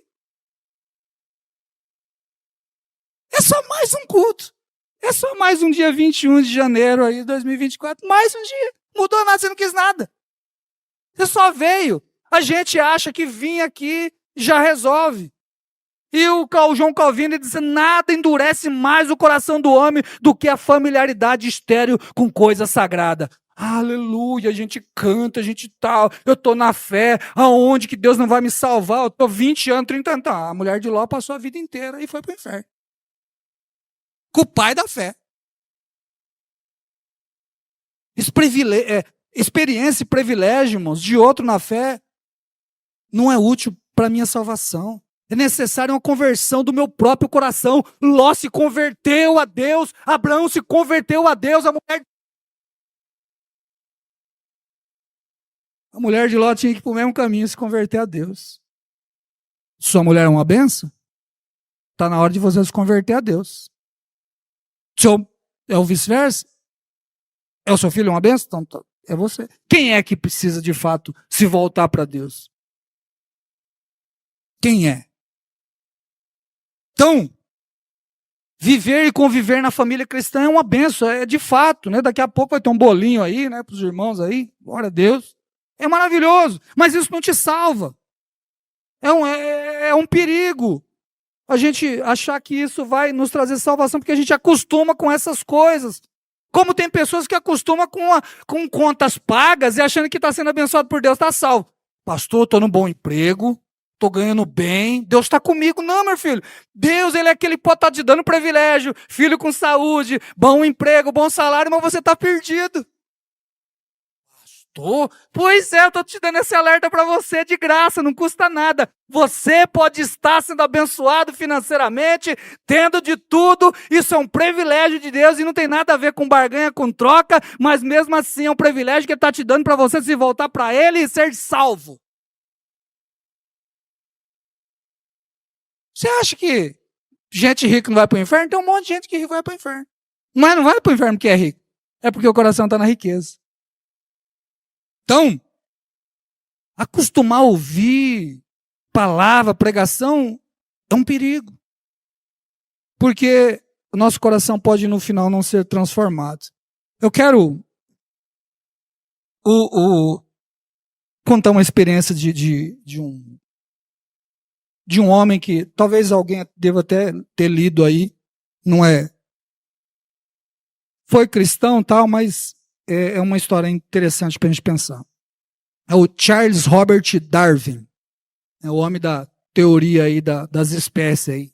É só mais um culto. É só mais um dia 21 de janeiro aí, 2024. Mais um dia. Mudou nada, você não quis nada. Você só veio. A gente acha que vir aqui já resolve. E o João Calvino diz: nada endurece mais o coração do homem do que a familiaridade estéril com coisa sagrada. Aleluia, a gente canta, a gente tal, eu estou na fé, aonde que Deus não vai me salvar? Eu estou 20 anos, 30 anos. Tá, a mulher de Ló passou a vida inteira e foi para o inferno. Com o pai da fé. Experiência e privilégio, irmãos, de outro na fé não é útil para a minha salvação. É necessária uma conversão do meu próprio coração. Ló se converteu a Deus, Abraão se converteu a Deus, a mulher de Ló tinha que ir para o mesmo caminho, se converter a Deus. Sua mulher é uma benção? Está na hora de você se converter a Deus. É o vice-versa? É o seu filho uma benção? Então, é você. Quem é que precisa, de fato, se voltar para Deus? Quem é? Então, viver e conviver na família cristã é uma benção, é de fato, né? Daqui a pouco vai ter um bolinho aí, né, para os irmãos aí, glória a Deus. É maravilhoso, mas isso não te salva. É um perigo a gente achar que isso vai nos trazer salvação, porque a gente acostuma com essas coisas. Como tem pessoas que acostumam com contas pagas e achando que está sendo abençoado por Deus, está salvo. Pastor, estou num bom emprego, estou ganhando bem, Deus está comigo. Não, meu filho, Deus, ele é aquele que pode estar te dando privilégio, filho com saúde, bom emprego, bom salário, mas você está perdido. Tô. Pois é, eu estou te dando esse alerta para você de graça, não custa nada. Você pode estar sendo abençoado financeiramente, tendo de tudo. Isso é um privilégio de Deus e não tem nada a ver com barganha, com troca, mas mesmo assim é um privilégio que Ele está te dando para você se voltar para Ele e ser salvo. Você acha que gente rica não vai para o inferno? Tem um monte de gente que vai para o inferno. Mas não vai para o inferno porque é rico. É porque o coração está na riqueza. Então, acostumar a ouvir palavra, pregação, é um perigo. Porque o nosso coração pode, no final, não ser transformado. Eu quero contar uma experiência de um homem que talvez alguém deva até ter lido aí, não é? Foi cristão tal, mas é uma história interessante para a gente pensar. É o Charles Robert Darwin, é o homem da teoria aí das espécies aí.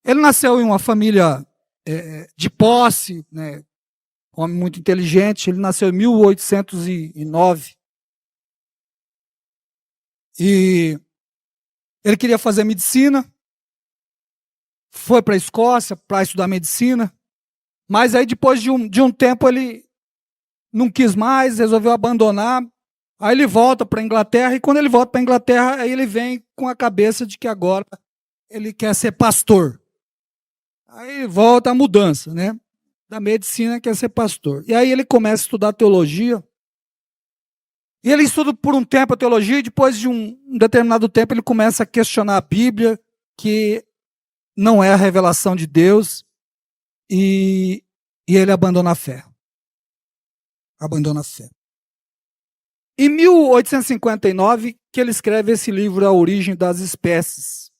Ele nasceu em uma família de posse, né? Um homem muito inteligente. Ele nasceu em 1809 e ele queria fazer medicina, foi para a Escócia para estudar medicina, mas aí depois de um tempo ele não quis mais, resolveu abandonar. Aí ele volta para a Inglaterra, e quando ele volta para a Inglaterra, aí ele vem com a cabeça de que agora ele quer ser pastor. Aí volta a mudança, né? Da medicina, quer ser pastor. E aí ele começa a estudar teologia. E ele estuda por um tempo a teologia, e depois de um determinado tempo ele começa a questionar a Bíblia, que não é a revelação de Deus, e ele abandona a fé. Abandona a fé. Em 1859, que ele escreve esse livro, A Origem das Espécies.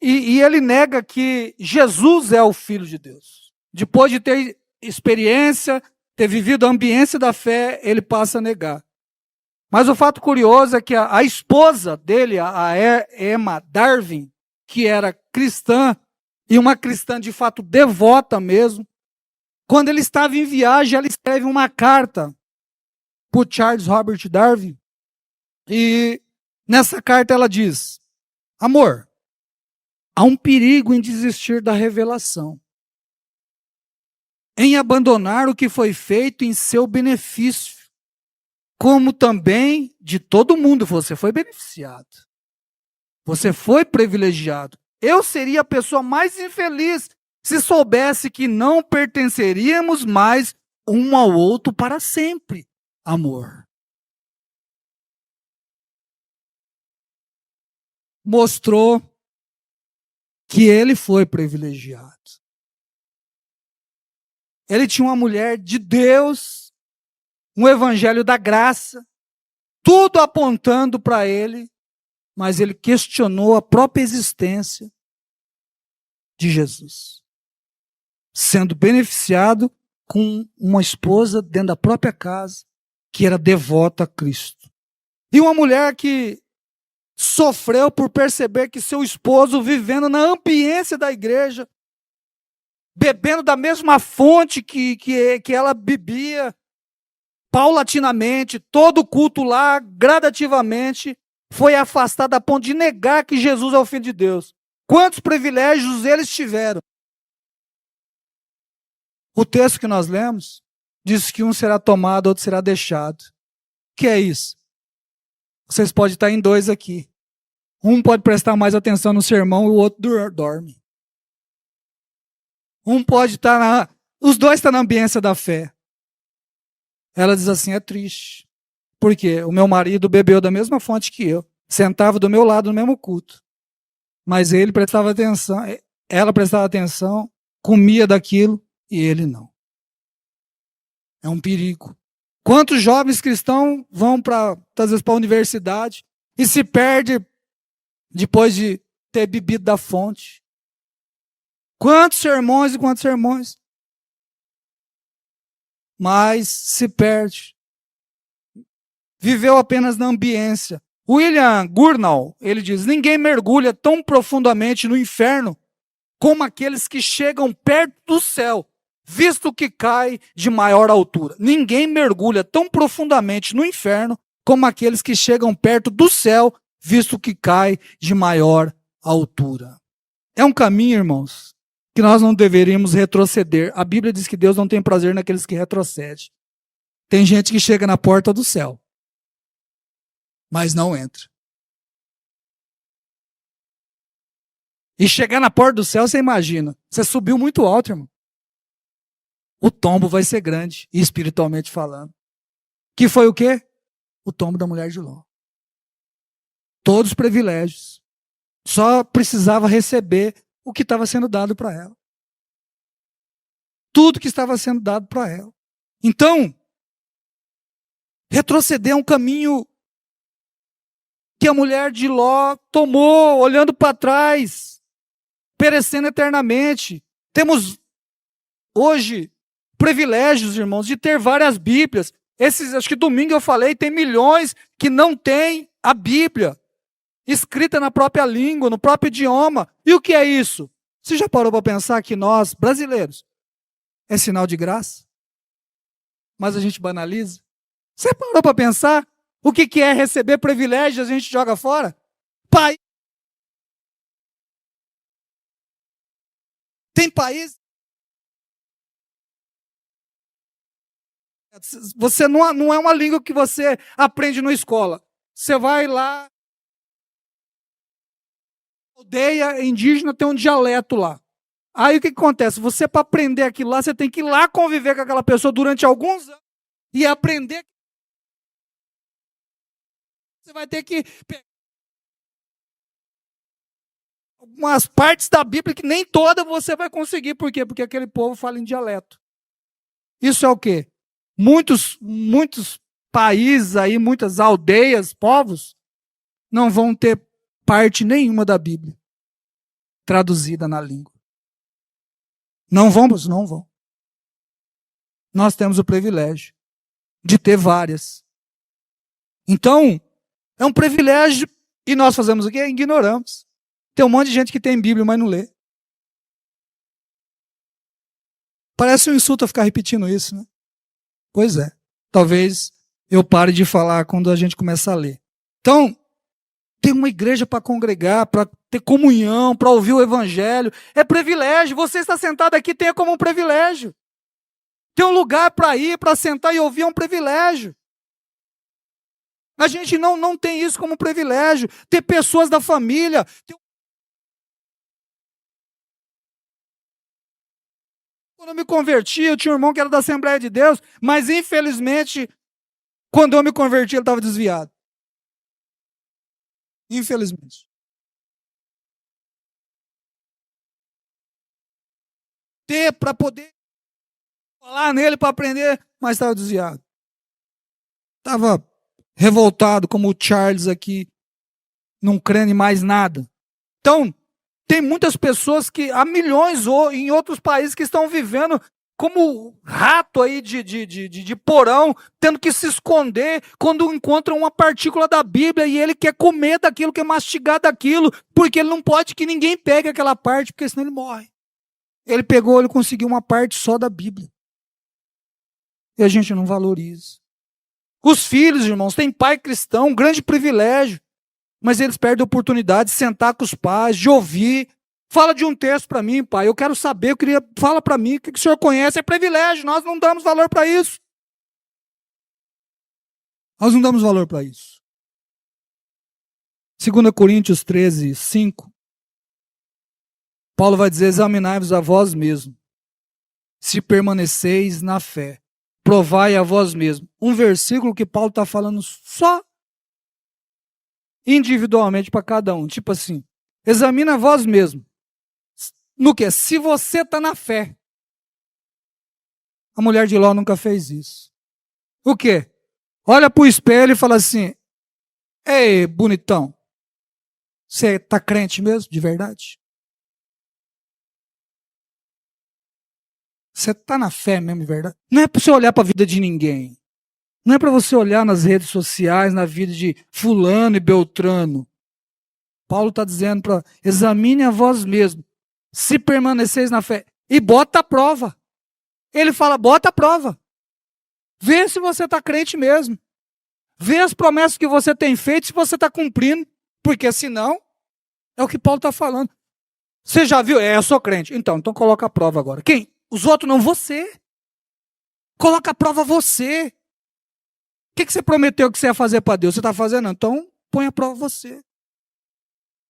E ele nega que Jesus é o Filho de Deus. Depois de ter experiência, ter vivido a ambiência da fé, ele passa a negar. Mas o fato curioso é que a esposa dele, a Emma Darwin, que era cristã, e uma cristã de fato devota mesmo, quando ele estava em viagem, ela escreve uma carta para Charles Robert Darwin, e nessa carta ela diz: amor, há um perigo em desistir da revelação, em abandonar o que foi feito em seu benefício, como também de todo mundo. Você foi beneficiado, você foi privilegiado. Eu seria a pessoa mais infeliz se soubesse que não pertenceríamos mais um ao outro para sempre. Amor. Mostrou que ele foi privilegiado. Ele tinha uma mulher de Deus, um evangelho da graça, tudo apontando para ele, mas ele questionou a própria existência de Jesus, sendo beneficiado com uma esposa dentro da própria casa, que era devota a Cristo. E uma mulher que sofreu por perceber que seu esposo, vivendo na ambiência da igreja, bebendo da mesma fonte que ela bebia, paulatinamente, todo o culto lá, gradativamente, foi afastada a ponto de negar que Jesus é o Filho de Deus. Quantos privilégios eles tiveram? O texto que nós lemos diz que um será tomado, outro será deixado. O que é isso? Vocês podem estar em dois aqui. Um pode prestar mais atenção no sermão e o outro dorme. Um pode estar os dois estão na ambiência da fé. Ela diz assim: é triste. Porque o meu marido bebeu da mesma fonte que eu, sentava do meu lado no mesmo culto. Mas ele prestava atenção, ela prestava atenção, comia daquilo e ele não. É um perigo. Quantos jovens cristãos vão às vezes para a universidade e se perdem depois de ter bebido da fonte? Quantos sermões e quantos sermões? Mas se perde. Viveu apenas na ambiência. William Gurnall, ele diz: ninguém mergulha tão profundamente no inferno como aqueles que chegam perto do céu, visto que cai de maior altura. Ninguém mergulha tão profundamente no inferno como aqueles que chegam perto do céu, visto que cai de maior altura. É um caminho, irmãos, que nós não deveríamos retroceder. A Bíblia diz que Deus não tem prazer naqueles que retrocedem. Tem gente que chega na porta do céu, mas não entra. E chegar na porta do céu, você imagina, você subiu muito alto, irmão. O tombo vai ser grande, espiritualmente falando. Que foi o quê? O tombo da mulher de Ló. Todos os privilégios. Só precisava receber o que estava sendo dado para ela. Tudo que estava sendo dado para ela. Então, retroceder é um caminho que a mulher de Ló tomou, olhando para trás, perecendo eternamente. Temos hoje privilégios, irmãos, de ter várias Bíblias. Acho que domingo eu falei, tem milhões que não têm a Bíblia escrita na própria língua, no próprio idioma. E o que é isso? Você já parou para pensar que nós, brasileiros, é sinal de graça? Mas a gente banaliza. Você parou para pensar o que é receber privilégios e a gente joga fora? Pai. Tem país. Você não é uma língua que você aprende na escola. Você vai lá, aldeia indígena tem um dialeto lá. Aí o que acontece? Você, para aprender aquilo lá, você tem que ir lá conviver com aquela pessoa durante alguns anos e aprender. Você vai ter que pegar algumas partes da Bíblia que nem toda você vai conseguir. Por quê? Porque aquele povo fala em dialeto. Isso é o quê? Muitos países aí, muitas aldeias, povos, não vão ter parte nenhuma da Bíblia traduzida na língua. Não vamos, não vão. Nós temos o privilégio de ter várias. Então, é um privilégio e nós fazemos o quê? Ignoramos. Tem um monte de gente que tem Bíblia, mas não lê. Parece um insulto eu ficar repetindo isso, né? Pois é. Talvez eu pare de falar quando a gente começa a ler. Então, tem uma igreja para congregar, para ter comunhão, para ouvir o evangelho. É privilégio. Você está sentado aqui, tenha como um privilégio. Ter um lugar para ir, para sentar e ouvir é um privilégio. A gente não tem isso como privilégio. Ter pessoas da família. Quando eu me converti, eu tinha um irmão que era da Assembleia de Deus, mas infelizmente, quando eu me converti, ele estava desviado. Infelizmente. Ter para poder falar nele, para aprender, mas estava desviado. Estava revoltado, como o Charles aqui, não crendo em mais nada. Então, tem muitas pessoas que, há milhões em outros países que estão vivendo como rato aí de porão, tendo que se esconder quando encontram uma partícula da Bíblia e ele quer comer daquilo, quer mastigar daquilo, porque ele não pode que ninguém pegue aquela parte, porque senão ele morre. Ele conseguiu uma parte só da Bíblia. E a gente não valoriza. Os filhos, irmãos, têm pai cristão, um grande privilégio, mas eles perdem a oportunidade de sentar com os pais, de ouvir. Fala de um texto para mim, pai, eu quero saber, fala para mim, o que o senhor conhece, é privilégio, nós não damos valor para isso. Nós não damos valor para isso. 2 Coríntios 13, 5, Paulo vai dizer, examinai-vos a vós mesmos, se permaneceis na fé, provai a vós mesmos. Um versículo que Paulo está falando só individualmente para cada um, tipo assim, examina a vós mesmos. No que? Se você está na fé. A mulher de Ló nunca fez isso. O quê? Olha para o espelho e fala assim, ei, bonitão, você está crente mesmo, de verdade? Você está na fé mesmo, de verdade? Não é para você olhar para a vida de ninguém. Não é para você olhar nas redes sociais, na vida de fulano e beltrano. Paulo está dizendo para examine a vós mesmos, se permaneceis na fé, e bota a prova. Ele fala, bota a prova. Vê se você está crente mesmo. Vê as promessas que você tem feito, se você está cumprindo. Porque senão, é o que Paulo está falando. Você já viu? Eu sou crente. Então coloca a prova agora. Quem? Os outros não, você. Coloca a prova você. O que você prometeu que você ia fazer para Deus? Você está fazendo? Então põe a prova você.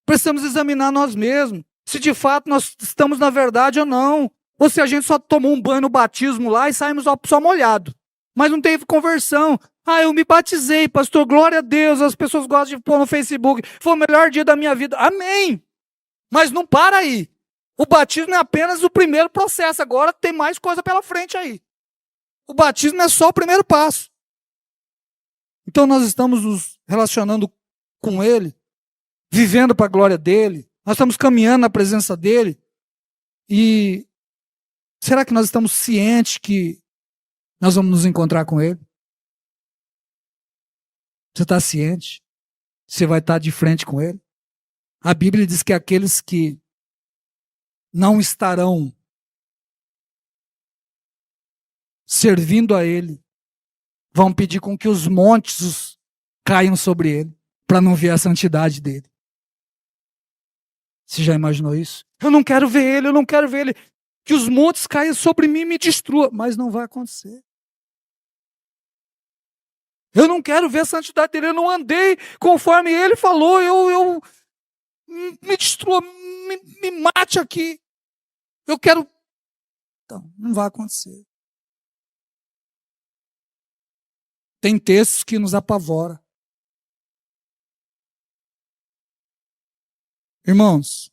Precisamos examinar nós mesmos. Se de fato nós estamos na verdade ou não. Ou se a gente só tomou um banho no batismo lá e saímos só molhado. Mas não teve conversão. Eu me batizei, pastor, glória a Deus. As pessoas gostam de pôr no Facebook. Foi o melhor dia da minha vida. Amém. Mas não para aí. O batismo é apenas o primeiro processo. Agora tem mais coisa pela frente aí. O batismo é só o primeiro passo. Então nós estamos nos relacionando com Ele, vivendo para a glória dEle. Nós estamos caminhando na presença dEle. E será que nós estamos cientes que nós vamos nos encontrar com Ele? Você está ciente? Você vai estar de frente com Ele? A Bíblia diz que aqueles que não estarão servindo a Ele vão pedir com que os montes caiam sobre Ele, para não ver a santidade dEle. Você já imaginou isso? Eu não quero ver Ele, eu não quero ver Ele. Que os montes caiam sobre mim e me destruam. Mas não vai acontecer. Eu não quero ver a santidade dEle, eu não andei conforme Ele falou, eu me destrua, me mate aqui. Eu quero... Então, não vai acontecer. Tem textos que nos apavoram. Irmãos,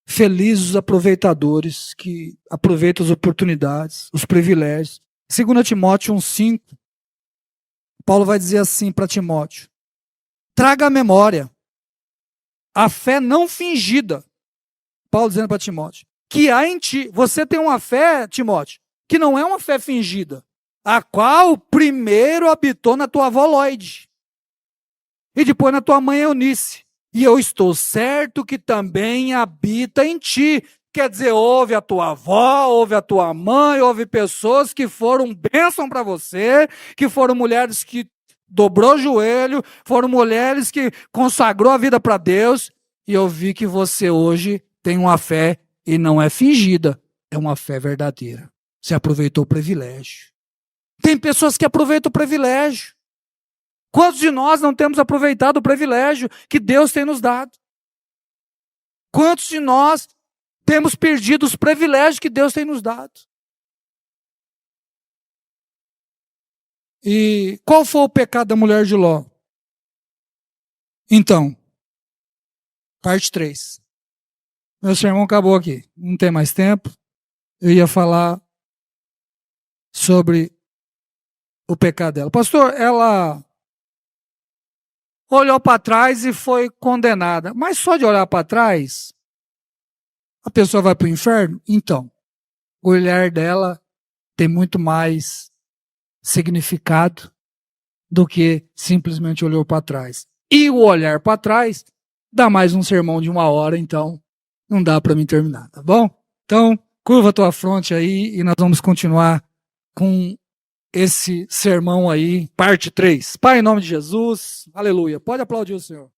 felizes os aproveitadores que aproveitam as oportunidades, os privilégios. 2 Timóteo 1,5, Paulo vai dizer assim para Timóteo: traga à memória a fé não fingida. Paulo dizendo para Timóteo, que há em ti. Você tem uma fé, Timóteo, que não é uma fé fingida, a qual primeiro habitou na tua avó Loide, e depois na tua mãe Eunice. E eu estou certo que também habita em ti. Quer dizer, houve a tua avó, houve a tua mãe, houve pessoas que foram bênção para você, que foram mulheres que dobrou o joelho, foram mulheres que consagrou a vida para Deus. E eu vi que você hoje tem uma fé e não é fingida, é uma fé verdadeira. Você aproveitou o privilégio. Tem pessoas que aproveitam o privilégio. Quantos de nós não temos aproveitado o privilégio que Deus tem nos dado? Quantos de nós temos perdido os privilégios que Deus tem nos dado? E qual foi o pecado da mulher de Ló? Então, parte 3. Meu sermão acabou aqui. Não tem mais tempo. Eu ia falar sobre o pecado dela. Pastor, ela olhou para trás e foi condenada. Mas só de olhar para trás, a pessoa vai para o inferno? Então, o olhar dela tem muito mais significado do que simplesmente olhou para trás. E o olhar para trás dá mais um sermão de 1 hora, então não dá para mim terminar, tá bom? Então, curva a tua fronte aí e nós vamos continuar com esse sermão aí, parte 3. Pai, em nome de Jesus, aleluia. Pode aplaudir o Senhor.